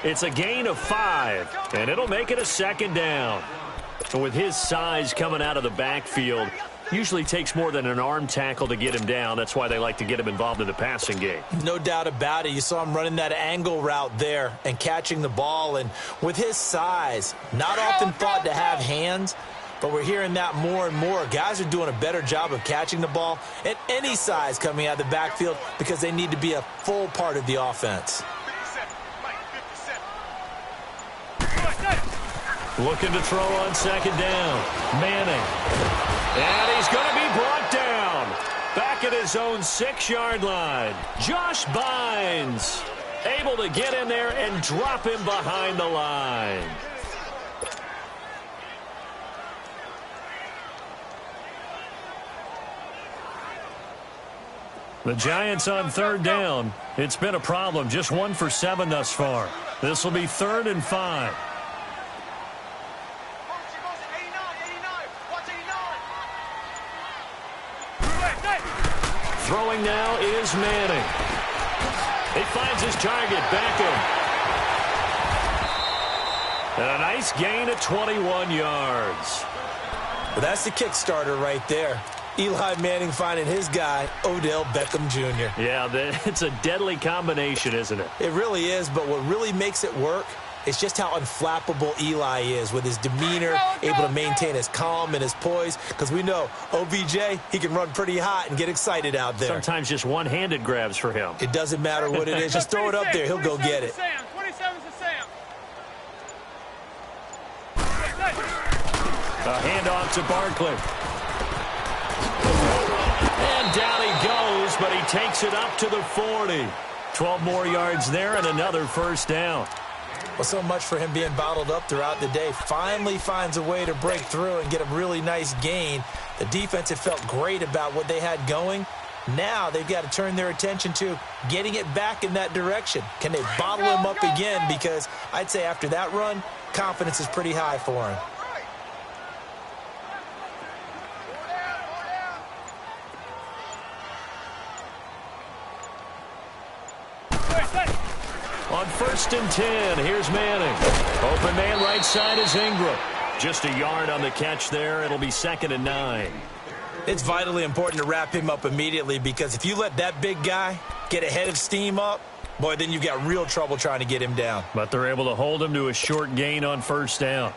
It's a gain of 5, and it'll make it a 2nd down. And with his size coming out of the backfield, usually takes more than an arm tackle to get him down. That's why they like to get him involved in the passing game. No doubt about it. You saw him running that angle route there and catching the ball. And with his size, not often thought to have hands, but we're hearing that more and more. Guys are doing a better job of catching the ball at any size coming out of the backfield because they need to be a full part of the offense. Looking to throw on 2nd down. Manning. And he's going to be brought down. Back at his own 6-yard line. Josh Bynes. able to get in there and drop him behind the line. The Giants on third down. It's been a problem. Just 1 for 7 thus far. This will be 3rd and 5. Throwing now is Manning. He finds his target, Beckham. And a nice gain of 21 yards. Well, that's the Kickstarter right there. Eli Manning finding his guy, Odell Beckham Jr. Yeah, it's a deadly combination, isn't it? It really is, but what really makes it work is just how unflappable Eli is with his demeanor, able to maintain his calm and his poise, because we know OBJ, he can run pretty hot and get excited out there. Sometimes just one-handed grabs for him. It doesn't matter what it is. Just throw it up there. He'll go get it. 27's to Sam. A handoff to Barkley. And down he goes, but he takes it up to the 40. 12 more yards there and another first down. Well, so much for him being bottled up throughout the day. Finally finds a way to break through and get a really nice gain. The defense had felt great about what they had going. Now they've got to turn their attention to getting it back in that direction. Can they bottle him up again? Because I'd say after that run, confidence is pretty high for him. On 1st and 10, here's Manning. Open man right side is Ingram. Just a yard on the catch there. It'll be 2nd and 9. It's vitally important to wrap him up immediately, because if you let that big guy get a head of steam up, boy, then you've got real trouble trying to get him down. But they're able to hold him to a short gain on 1st down.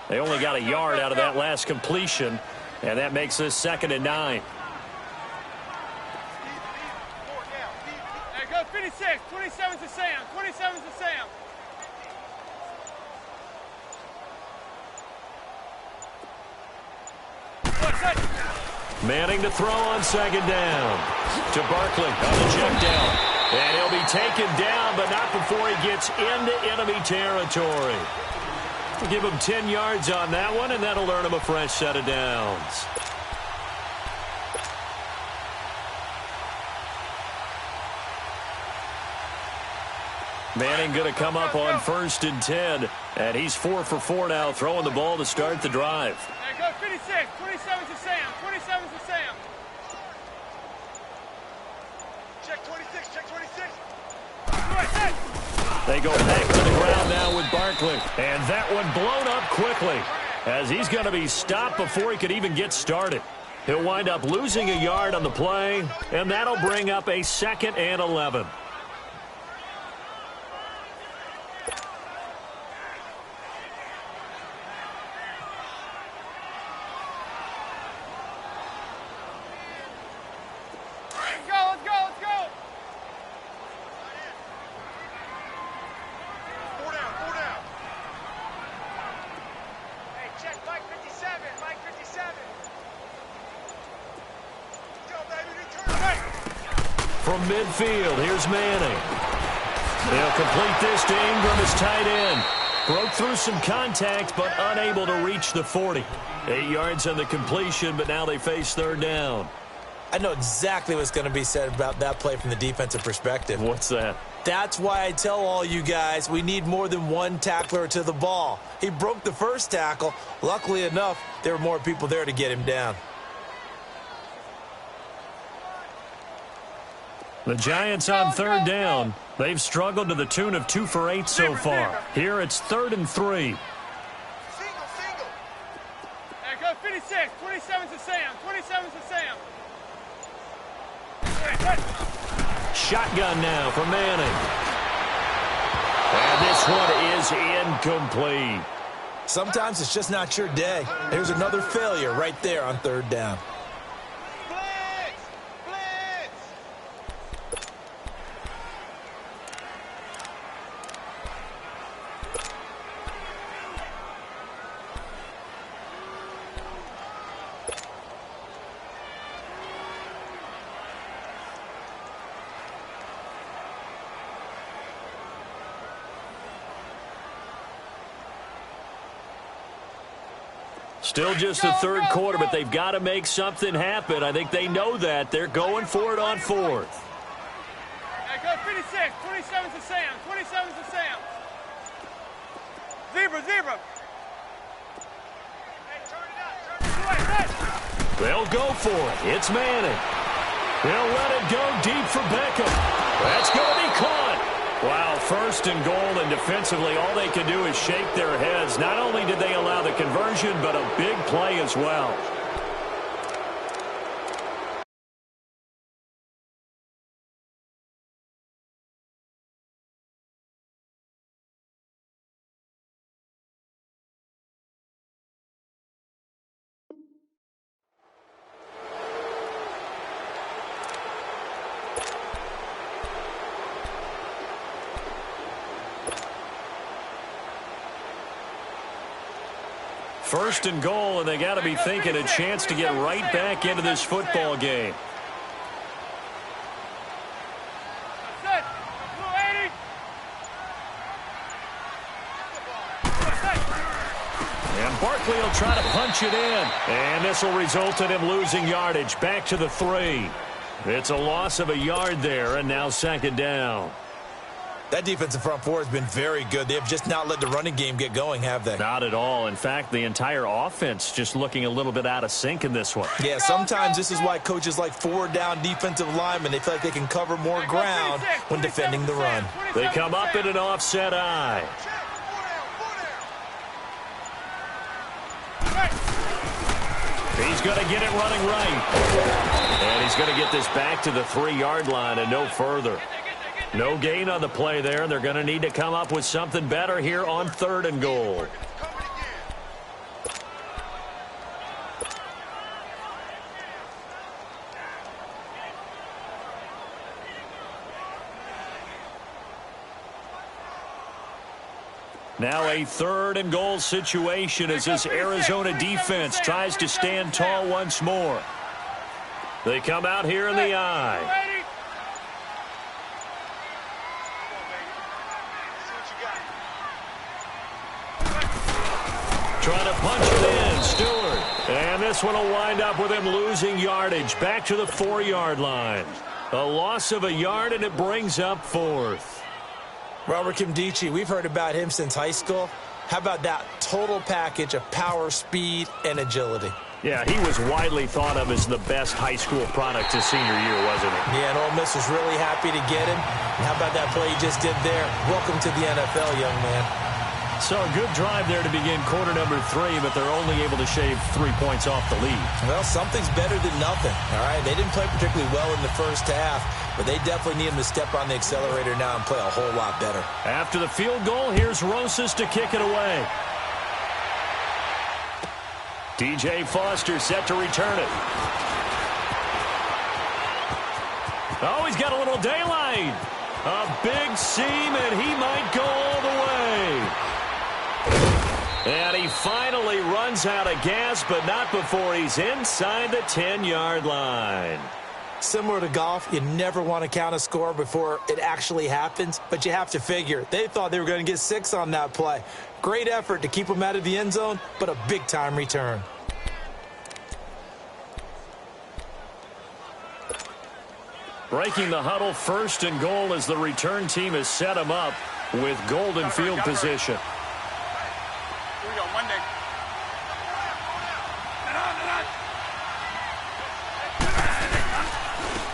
They only got a yard out of that last completion, and that makes this 2nd and 9. Hey, go 56. 27's to Sam. 27's to Sam. Manning to throw on 2nd down. To Barkley on the check down. And he'll be taken down, but not before he gets into enemy territory. We'll give him 10 yards on that one, and that'll earn him a fresh set of downs. Manning going to come up on 1st and 10, and he's 4 for 4 now, throwing the ball to start the drive. Hey, go 56. 27's to Sam. 27's to Sam. Check 26. Check 26. They go back to the ground now with Barkley. And that one blown up quickly, as he's going to be stopped before he could even get started. He'll wind up losing a yard on the play, and that'll bring up a 2nd and 11. From midfield, here's Manning. They'll complete this to Ingram as tight end. Broke through some contact, but unable to reach the 40. 8 yards on the completion, but now they face 3rd down. I know exactly what's going to be said about that play from the defensive perspective. What's that? That's why I tell all you guys we need more than one tackler to the ball. He broke the first tackle. Luckily enough, there were more people there to get him down. The Giants on 3rd down. They've struggled to the tune of 2 for 8 so far. Here it's 3rd and 3. Single. Hey, go 56. 27's to Sam. 27's to Sam. Shotgun now for Manning. And this one is incomplete. Sometimes it's just not your day. There's another failure right there on 3rd down. Still just the third quarter, but they've got to make something happen. I think they know that. They're going for it on fourth. Hey, go 56. 27's to Sam. 27's to Sam. Zebra. Hey, turn it up. They'll go for it. It's Manning. He'll let it go deep for Beckham. That's going to be caught. Wow, first and goal, and defensively all they can do is shake their heads. Not only did they allow the conversion, but a big play as well. First and goal, and they got to be thinking a chance to get right back into this football game. And Barkley will try to punch it in. And this will result in him losing yardage back to the 3. It's a loss of a yard there, and now second down. That defensive front four has been very good. They have just not let the running game get going, have they? Not at all. In fact, the entire offense just looking a little bit out of sync in this one. Yeah, sometimes this is why coaches like forward-down defensive linemen, they feel like they can cover more ground when defending the run. They come up in an offset eye. He's going to get it running right. And he's going to get this back to the 3-yard line and no further. No gain on the play there, and they're going to need to come up with something better here on third and goal. Now a third and goal situation as this Arizona defense tries to stand tall once more. They come out here in the eye. Trying to punch it in, Stewart. And this one will wind up with him losing yardage back to the 4-yard line. A loss of a yard, and it brings up fourth. Robert Kimdichie, we've heard about him since high school. How about that total package of power, speed, and agility? Yeah, he was widely thought of as the best high school product his senior year, wasn't he? Yeah, and Ole Miss was really happy to get him. And how about that play he just did there? Welcome to the NFL, young man. So a good drive there to begin quarter number 3, but they're only able to shave 3 points off the lead. Well, something's better than nothing, all right? They didn't play particularly well in the first half, but they definitely need him to step on the accelerator now and play a whole lot better. After the field goal, here's Rosas to kick it away. DJ Foster set to return it. Oh, he's got a little daylight. A big seam, and he might go all the way. And he finally runs out of gas, but not before he's inside the 10-yard line. Similar to golf, you never want to count a score before it actually happens, but you have to figure. They thought they were going to get 6 on that play. Great effort to keep them out of the end zone, but a big-time return. Breaking the huddle, first and goal as the return team has set them up with golden field position. Here we go, Monday.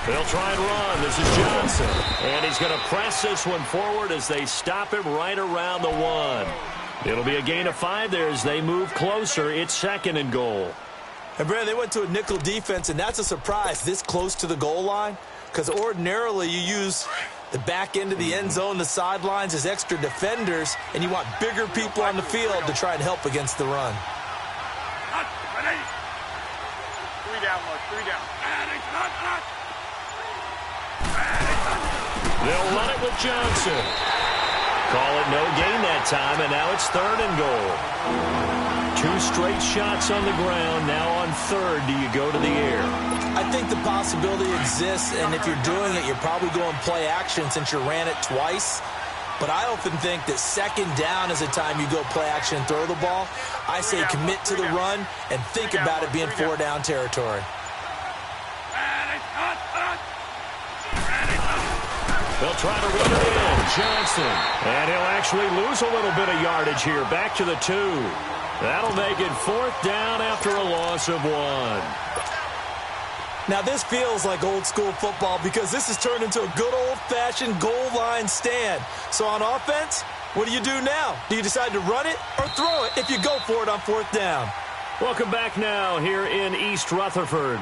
They'll try and run. This is Johnson. And he's going to press this one forward as they stop him right around the 1. It'll be a gain of 5 there as they move closer. It's second and goal. And, Brad, they went to a nickel defense, and that's a surprise this close to the goal line, because ordinarily you use the back end of the end zone, the sidelines as extra defenders, and you want bigger people on the field to try and help against the run. 3 down, Mark, 3 down. They'll run it with Johnson. Call it no gain that time, and now it's third and goal. 2 straight shots on the ground. Now on third, do you go to the air? I think the possibility exists, and if you're doing it, you're probably going play action since you ran it twice. but I often think that second down is a time you go play action and throw the ball. I say commit to the run and think about it being 4-down territory. They'll try to run it in. Johnson. And he'll actually lose a little bit of yardage here. Back to the 2. That'll make it 4th down after a loss of 1. Now, this feels like old-school football because this has turned into a good old-fashioned goal line stand. So on offense, what do you do now? Do you decide to run it or throw it if you go for it on 4th down? Welcome back now here in East Rutherford.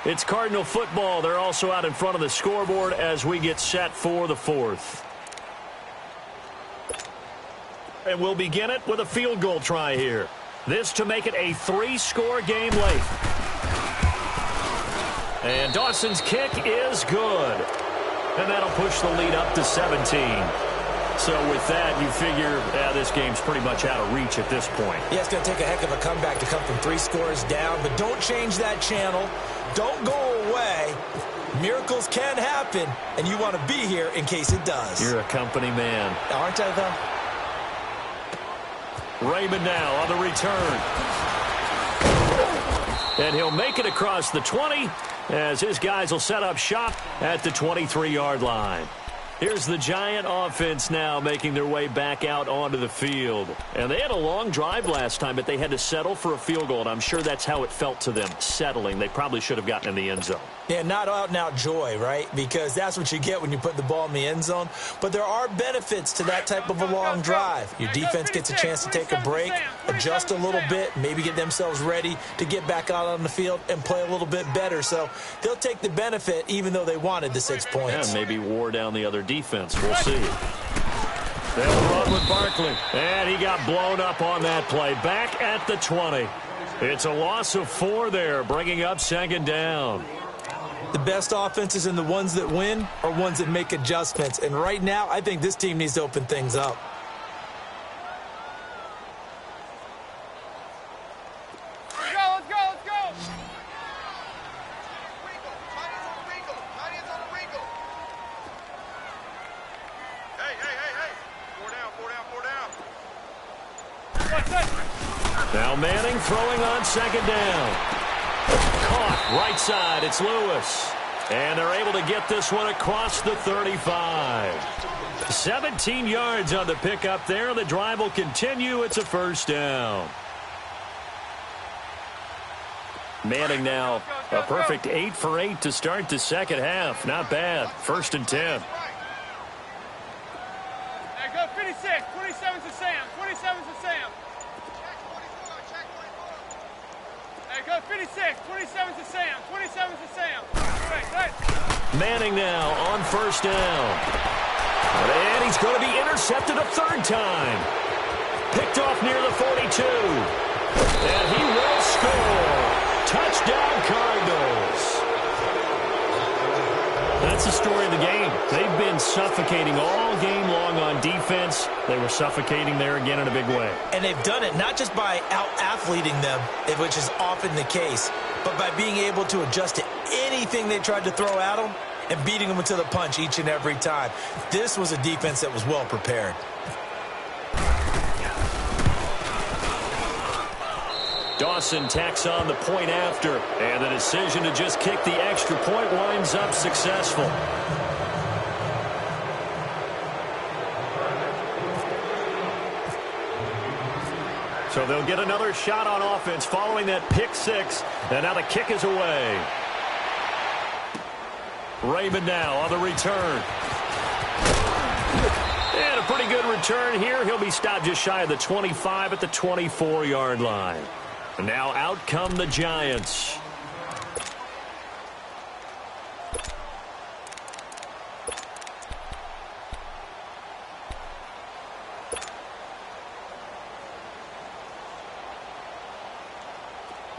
It's Cardinal football. They're also out in front of the scoreboard as we get set for the 4th. And we'll begin it with a field goal try here. This to make it a 3-score game late. And Dawson's kick is good. And that'll push the lead up to 17. So with that, you figure this game's pretty much out of reach at this point. Yeah, it's going to take a heck of a comeback to come from 3 scores down. But don't change that channel. Don't go away. Miracles can happen, and you want to be here in case it does. You're a company man. Aren't I, though? Raymond now on the return. And he'll make it across the 20 as his guys will set up shop at the 23-yard line. Here's the Giant offense now making their way back out onto the field. And they had a long drive last time, but they had to settle for a field goal, and I'm sure that's how it felt to them, settling. They probably should have gotten in the end zone. Yeah, not out-and-out joy, right? Because that's what you get when you put the ball in the end zone. But there are benefits to that type of a long drive. Your defense gets a chance to take a break, adjust a little bit, maybe get themselves ready to get back out on the field and play a little bit better. So they'll take the benefit even though they wanted the 6 points. Yeah, maybe wore down the other defense. We'll see. They'll run with Barkley. And he got blown up on that play. Back at the 20. It's a loss of 4 there, bringing up 2nd down. The best offenses and the ones that win are ones that make adjustments. And right now, I think this team needs to open things up. Let's go, let's go, let's go. Now Manning throwing on 2nd down. Caught right side. It's Lewis. And they're able to get this one across the 35. 17 yards on the pickup there. The drive will continue. It's a 1st down. Manning now a perfect 8 for 8 to start the second half. Not bad. 1st and 10. Hey, go 56. 27's to Sam. 27's to Sam. Hey, go 56. 27's to Sam. 27's to Sam. Right. Manning now on 1st down. And he's going to be intercepted a 3rd time. Picked off near the 42. And he will score. Touchdown, Cardinals. That's the story of the game. They've been suffocating all game long on defense. They were suffocating there again in a big way. And they've done it not just by out-athleting them, which is often the case, but by being able to adjust to anything they tried to throw at them and beating them to the punch each and every time. This was a defense that was well prepared. Dawson tacks on the point after, and the decision to just kick the extra point winds up successful. So they'll get another shot on offense following that pick 6, and now the kick is away. Raymond now on the return. And a pretty good return here. He'll be stopped just shy of the 25 at the 24-yard line. And now out come the Giants.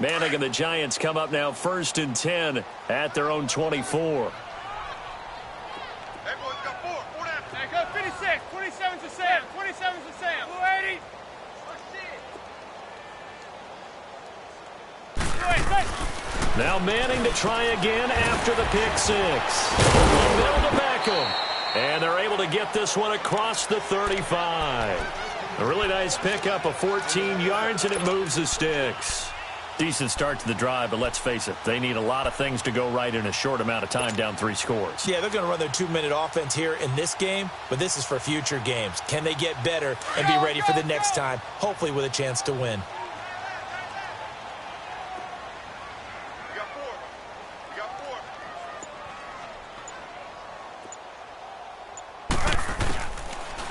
Manning and the Giants come up now 1st and 10 at their own 24. Hey, go 56. 27's to Sam. 27's to Sam. 280. Now Manning to try again after the pick 6. Middle to Beckham. And they're able to get this one across the 35. A really nice pickup of 14 yards, and it moves the sticks. Decent start to the drive, but let's face it, they need a lot of things to go right in a short amount of time, down 3 scores. Yeah, they're going to run their 2-minute offense here in this game, but this is for future games. Can they get better and be ready for the next time, hopefully with a chance to win?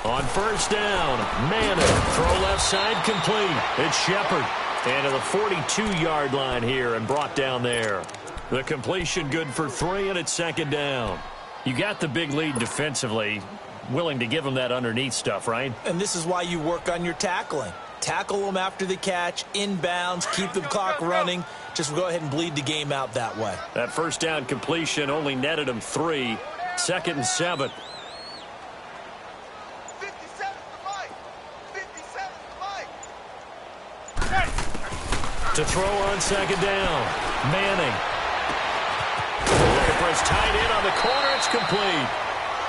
On first down, Manning, throw left side complete. It's Shepard. And to the 42-yard line here and brought down there. The completion good for 3, and it's second down. You got the big lead defensively, willing to give them that underneath stuff, right? And this is why you work on your tackling. Tackle them after the catch, inbounds, keep the clock running. Just go ahead and bleed the game out that way. That first down completion only netted them 3. 2nd and 7. To throw on second down, Manning. Looking for his tight end on the corner. It's complete.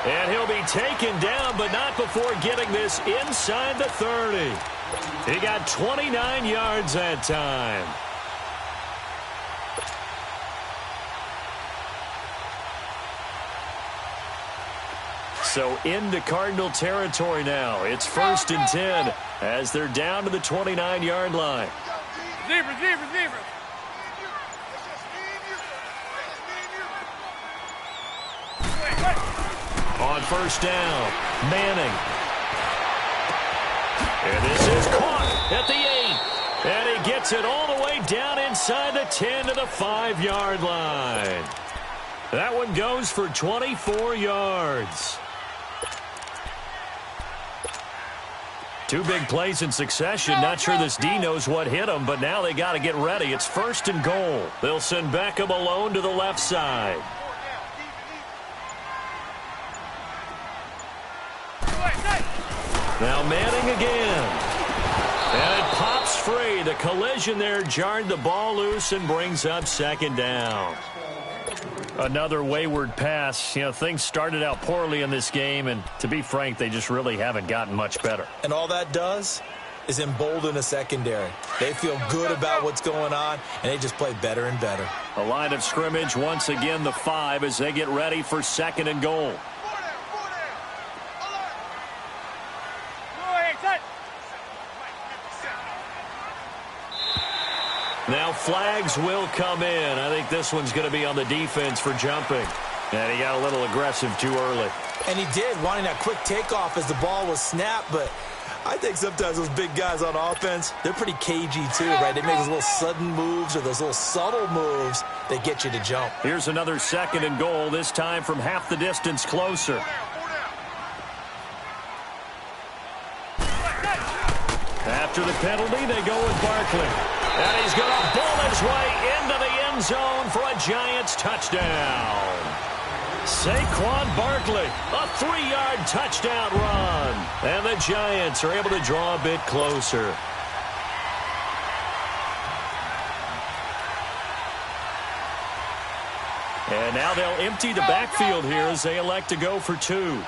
And he'll be taken down, but not before getting this inside the 30. He got 29 yards that time. So into Cardinal territory now. It's 1st and 10 as they're down to the 29-yard line. Zebra. On first down, Manning. And this is caught at the 8. And he gets it all the way down inside the 10 to the 5-yard line. That one goes for 24 yards. 2 big plays in succession. Not sure this D knows what hit him, but now they got to get ready. It's 1st and goal. They'll send Beckham alone to the left side. Now Manning again. And it pops free. The collision there jarred the ball loose and brings up 2nd down. Another wayward pass. You know, things started out poorly in this game, and to be frank, they just really haven't gotten much better. And all that does is embolden a secondary. They feel good about what's going on, and they just play better and better. A line of scrimmage, once again the 5 as they get ready for 2nd and goal. Now flags will come in. I think this one's going to be on the defense for jumping. And he got a little aggressive too early. And he did, wanting that quick takeoff as the ball was snapped. But I think sometimes those big guys on offense, they're pretty cagey too, right? They make those little sudden moves or those little subtle moves that get you to jump. Here's another 2nd and goal, this time from half the distance closer. After the penalty, they go with Barkley. And he's going to bull his way into the end zone for a Giants touchdown. Saquon Barkley, a 3-yard touchdown run. And the Giants are able to draw a bit closer. And now they'll empty the backfield here as they elect to go for 2.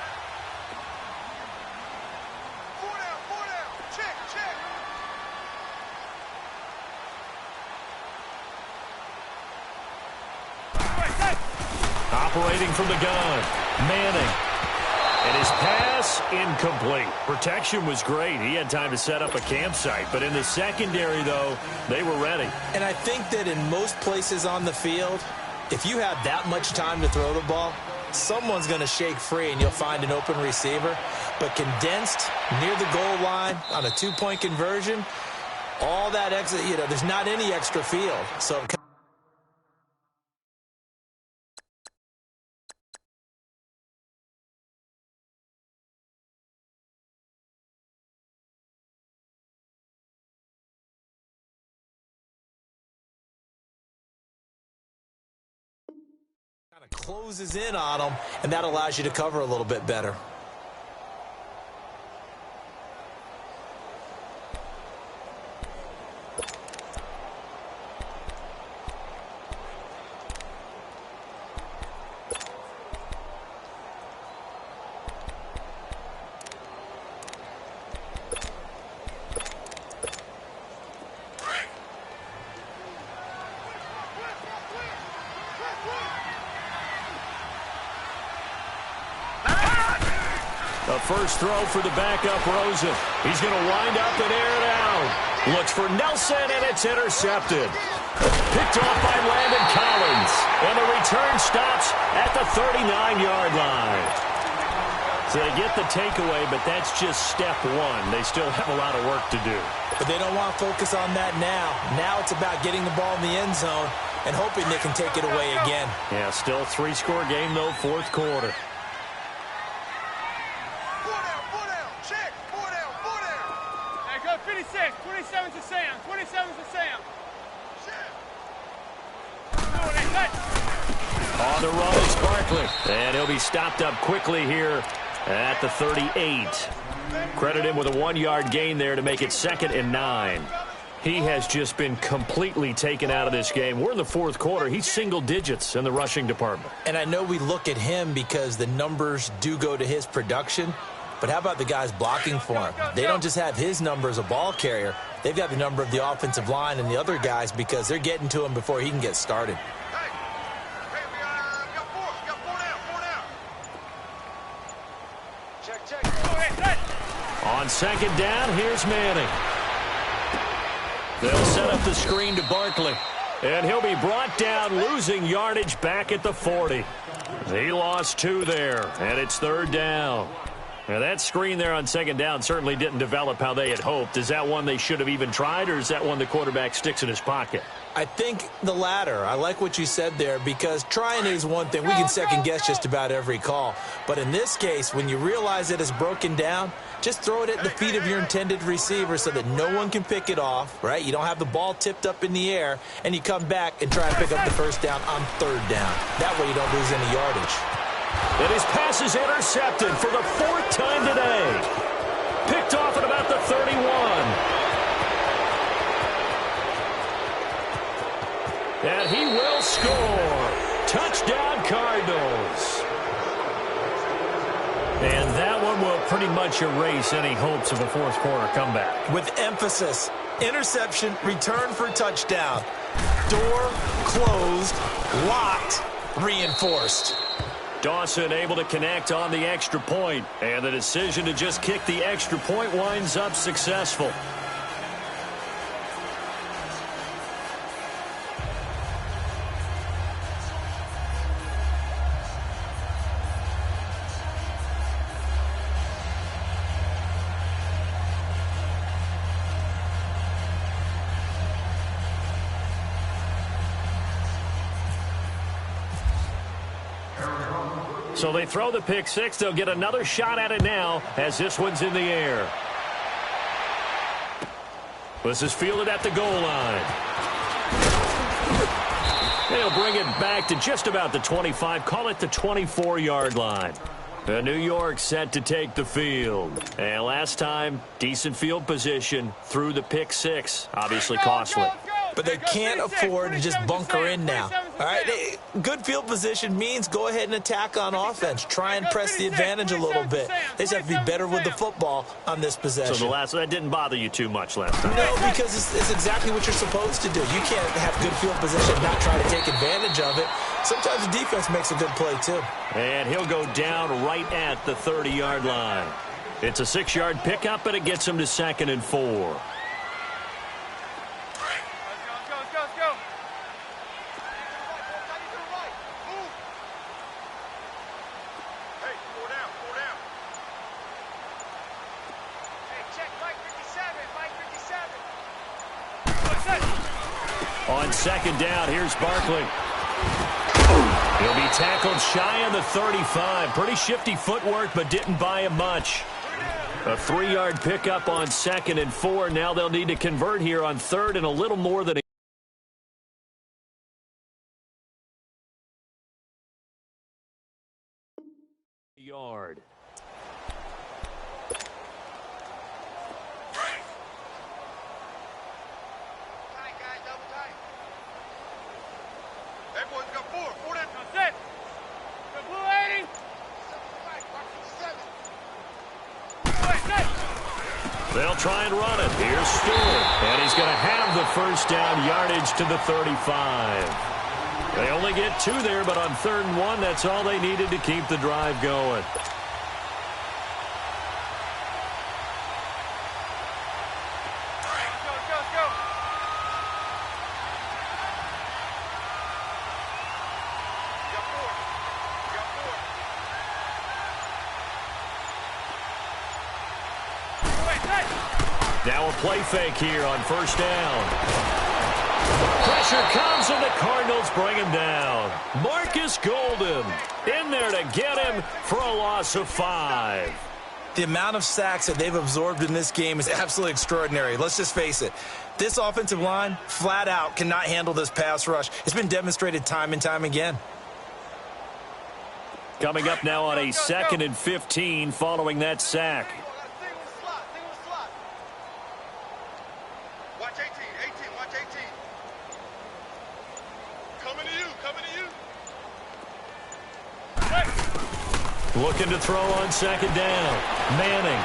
Operating from the gun, Manning. And his pass, incomplete. Protection was great. He had time to set up a campsite. But in the secondary, though, they were ready. And I think that in most places on the field, if you have that much time to throw the ball, someone's going to shake free and you'll find an open receiver. But condensed near the goal line on a 2-point conversion, all that extra, there's not any extra field. So kind of closes in on them, and that allows you to cover a little bit better. A first throw for the backup, Rosen. He's going to wind up and air it out. Looks for Nelson, and it's intercepted. Picked off by Landon Collins. And the return stops at the 39-yard line. So they get the takeaway, but that's just step one. They still have a lot of work to do. But they don't want to focus on that now. Now it's about getting the ball in the end zone and hoping they can take it away again. Yeah, still three-score game, though, fourth quarter. Hey, go 56. 27's to Sam. 27's to Sam. On the run is Barkley. And he'll be stopped up quickly here at the 38. Credit him with a 1-yard gain there to make it 2nd and 9. He has just been completely taken out of this game. We're in the fourth quarter. He's single digits in the rushing department. And I know we look at him because the numbers do go to his production, but how about the guys blocking for him? They don't just have his number as a ball carrier. They've got the number of the offensive line and the other guys because they're getting to him before he can get started. On 2nd down, here's Manning. They'll set up the screen to Barkley. And he'll be brought down, losing yardage back at the 40. He lost 2 there, and it's 3rd down. Now, that screen there on 2nd down certainly didn't develop how they had hoped. Is that one they should have even tried, or is that one the quarterback sticks in his pocket? I think the latter. I like what you said there because trying is one thing. We can second-guess just about every call. But in this case, when you realize it is broken down, just throw it at the feet of your intended receiver so that no one can pick it off, right? You don't have the ball tipped up in the air, and you come back and try and pick up the first down on 3rd down. That way you don't lose any yardage. And his pass is intercepted for the 4th time today. Picked off at about the 31. And he will score. Touchdown, Cardinals. And that one will pretty much erase any hopes of a fourth quarter comeback. With emphasis, interception, return for touchdown. Door closed, locked, reinforced. Dawson able to connect on the extra point. And the decision to just kick the extra point winds up successful. So they throw the pick six. They'll get another shot at it now as this one's in the air. This is fielded at the goal line. They'll bring it back to just about the 25. Call it the 24-yard line. New York set to take the field. And last time, decent field position through the pick six. Obviously costly. But they can't afford to just bunker in now. All right, good field position means go ahead and attack on offense. Try and press the advantage a little bit. They just have to be better with the football on this possession. So that didn't bother you too much last time? No, because it's exactly what you're supposed to do. You can't have good field position and not try to take advantage of it. Sometimes the defense makes a good play, too. And he'll go down right at the 30-yard line. It's a 6-yard pickup, and it gets him to 2nd and 4. On 2nd down, here's Barkley. He'll be tackled shy on the 35. Pretty shifty footwork, but didn't buy him much. A 3-yard pickup on 2nd and 4. Now they'll need to convert here on 3rd and a little more than a yard. They'll try and run it. Here's Stewart. And he's going to have the first down, yardage to the 35. They only get 2 there, but on 3rd and 1, that's all they needed to keep the drive going. Now a play fake here on first down. Pressure comes, and the Cardinals bring him down. Marcus Golden in there to get him for a loss of 5. The amount of sacks that they've absorbed in this game is absolutely extraordinary. Let's just face it. This offensive line, flat out, cannot handle this pass rush. It's been demonstrated time and time again. Coming up now on a 2nd and 15 following that sack. Watch 18, watch 18. Coming to you. Looking to throw on 2nd down. Manning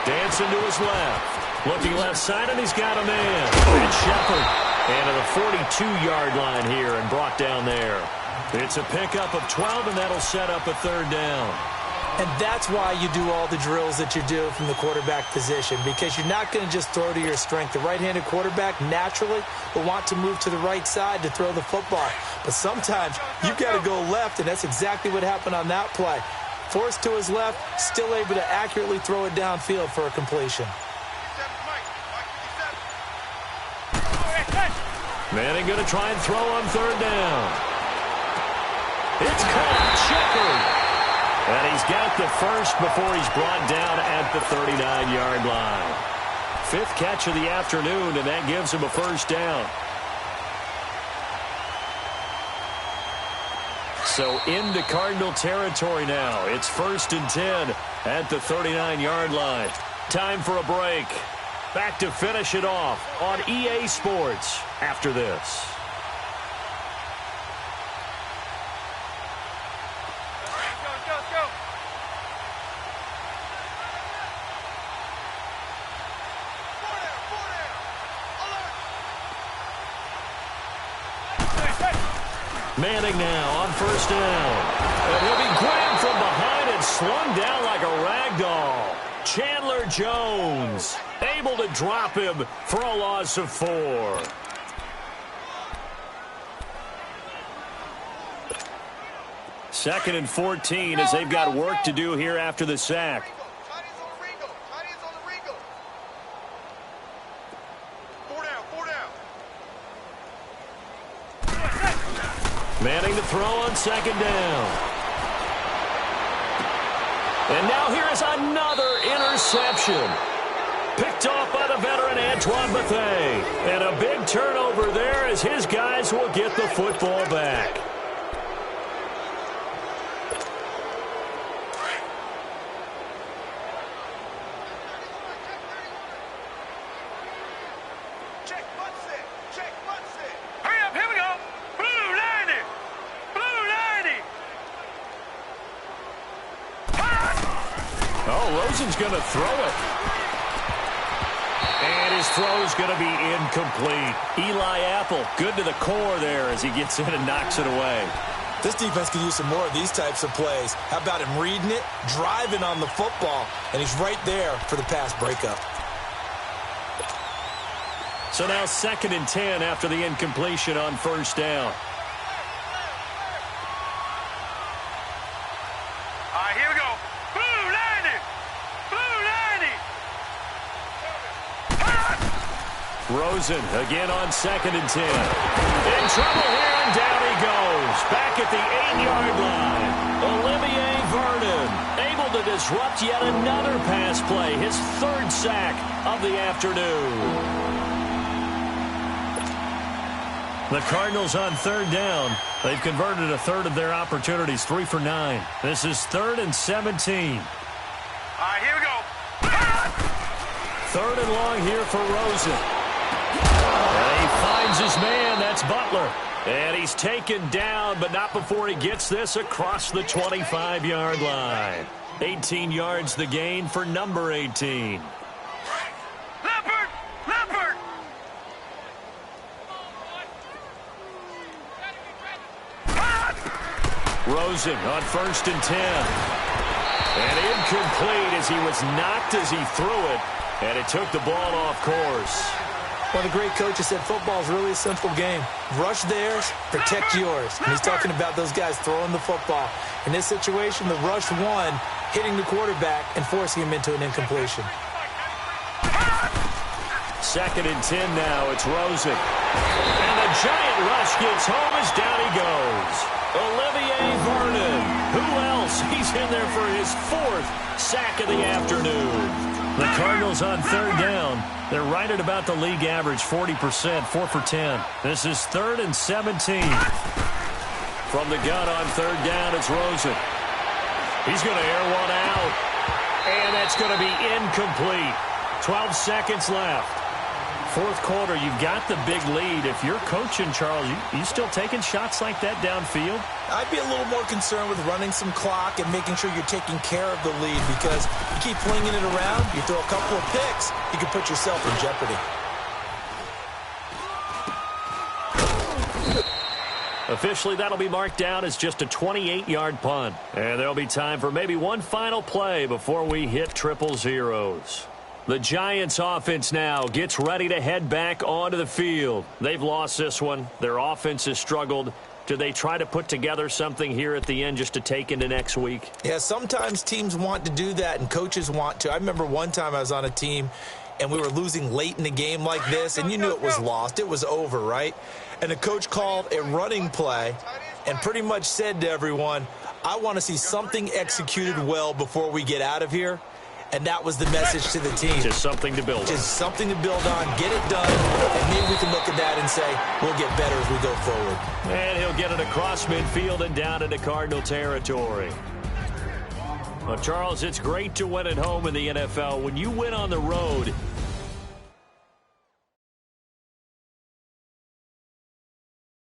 dancing to his left. Looking left side, and he's got a man. It's Shepard. And to the 42-yard line here and brought down there. It's a pickup of 12, and that'll set up a 3rd down. And that's why you do all the drills that you do from the quarterback position, because you're not going to just throw to your strength. The right-handed quarterback naturally will want to move to the right side to throw the football. But sometimes you've got to go left, and that's exactly what happened on that play. Forced to his left, still able to accurately throw it downfield for a completion. Manning going to try and throw on 3rd down. It's caught. Shepard. And he's got the first before he's brought down at the 39-yard line. 5th catch of the afternoon, and that gives him a 1st down. So into Cardinal territory now. It's 1st and 10 at the 39-yard line. Time for a break. Back to finish it off on EA Sports after this. Manning now on 1st down. And he'll be grabbed from behind and slung down like a rag doll. Chandler Jones able to drop him for a loss of 4. Second and 14 as they've got work to do here after the sack. Manning to throw on 2nd down. And now here is another interception. Picked off by the veteran Antoine Bethea. And a big turnover there as his guys will get the football back. Rosen's going to throw it. And his throw is going to be incomplete. Eli Apple, good to the core there as he gets in and knocks it away. This defense can use some more of these types of plays. How about him reading it, driving on the football, and he's right there for the pass breakup. So now 2nd and 10 after the incompletion on 1st down. Rosen again on 2nd and 10. In trouble here, and down he goes. Back at the 8-yard line. Olivier Vernon able to disrupt yet another pass play. His 3rd sack of the afternoon. The Cardinals on 3rd down. They've converted a 1/3 of their opportunities, 3 for 9. This is 3rd and 17. All right, here we go. 3rd and long here for Rosen. And he finds his man. That's Butler. And he's taken down, but not before he gets this across the 25-yard line. 18 yards the gain for number 18. Leopard! Leopard! Rosen on 1st and 10. And incomplete as he was knocked as he threw it. And it took the ball off course. One of the great coaches said football is really a simple game. Rush theirs, protect yours. And he's talking about those guys throwing the football. In this situation, the rush won, hitting the quarterback and forcing him into an incompletion. 2nd and 10 now. It's Rosen. And the giant rush gets home as down he goes. Olivier Vernon. Who else? He's in there for his 4th sack of the afternoon. The Cardinals on 3rd down. They're right at about the league average, 40%, 4 for 10. This is 3rd and 17. From the gun on 3rd down, it's Rosen. He's going to air one out. And that's going to be incomplete. 12 seconds left. 4th quarter, you've got the big lead. If you're coaching, Charles, you still taking shots like that downfield? I'd be a little more concerned with running some clock and making sure you're taking care of the lead, because you keep flinging it around, you throw a couple of picks, you can put yourself in jeopardy. Officially, that'll be marked down as just a 28-yard punt. And there'll be time for maybe one final play before we hit triple zeros. The Giants offense now gets ready to head back onto the field. They've lost this one. Their offense has struggled. Do they try to put together something here at the end just to take into next week? Yeah, sometimes teams want to do that and coaches want to. I remember one time I was on a team and we were losing late in the game like this, and you knew it was lost. It was over, right? And the coach called a running play and pretty much said to everyone, I want to see something executed well before we get out of here. And that was the message to the team. Just something to build on. Just something to build on, get it done, and maybe we can look at that and say, we'll get better as we go forward. And he'll get it across midfield and down into Cardinal territory. Well, Charles, it's great to win at home in the NFL. When you win on the road,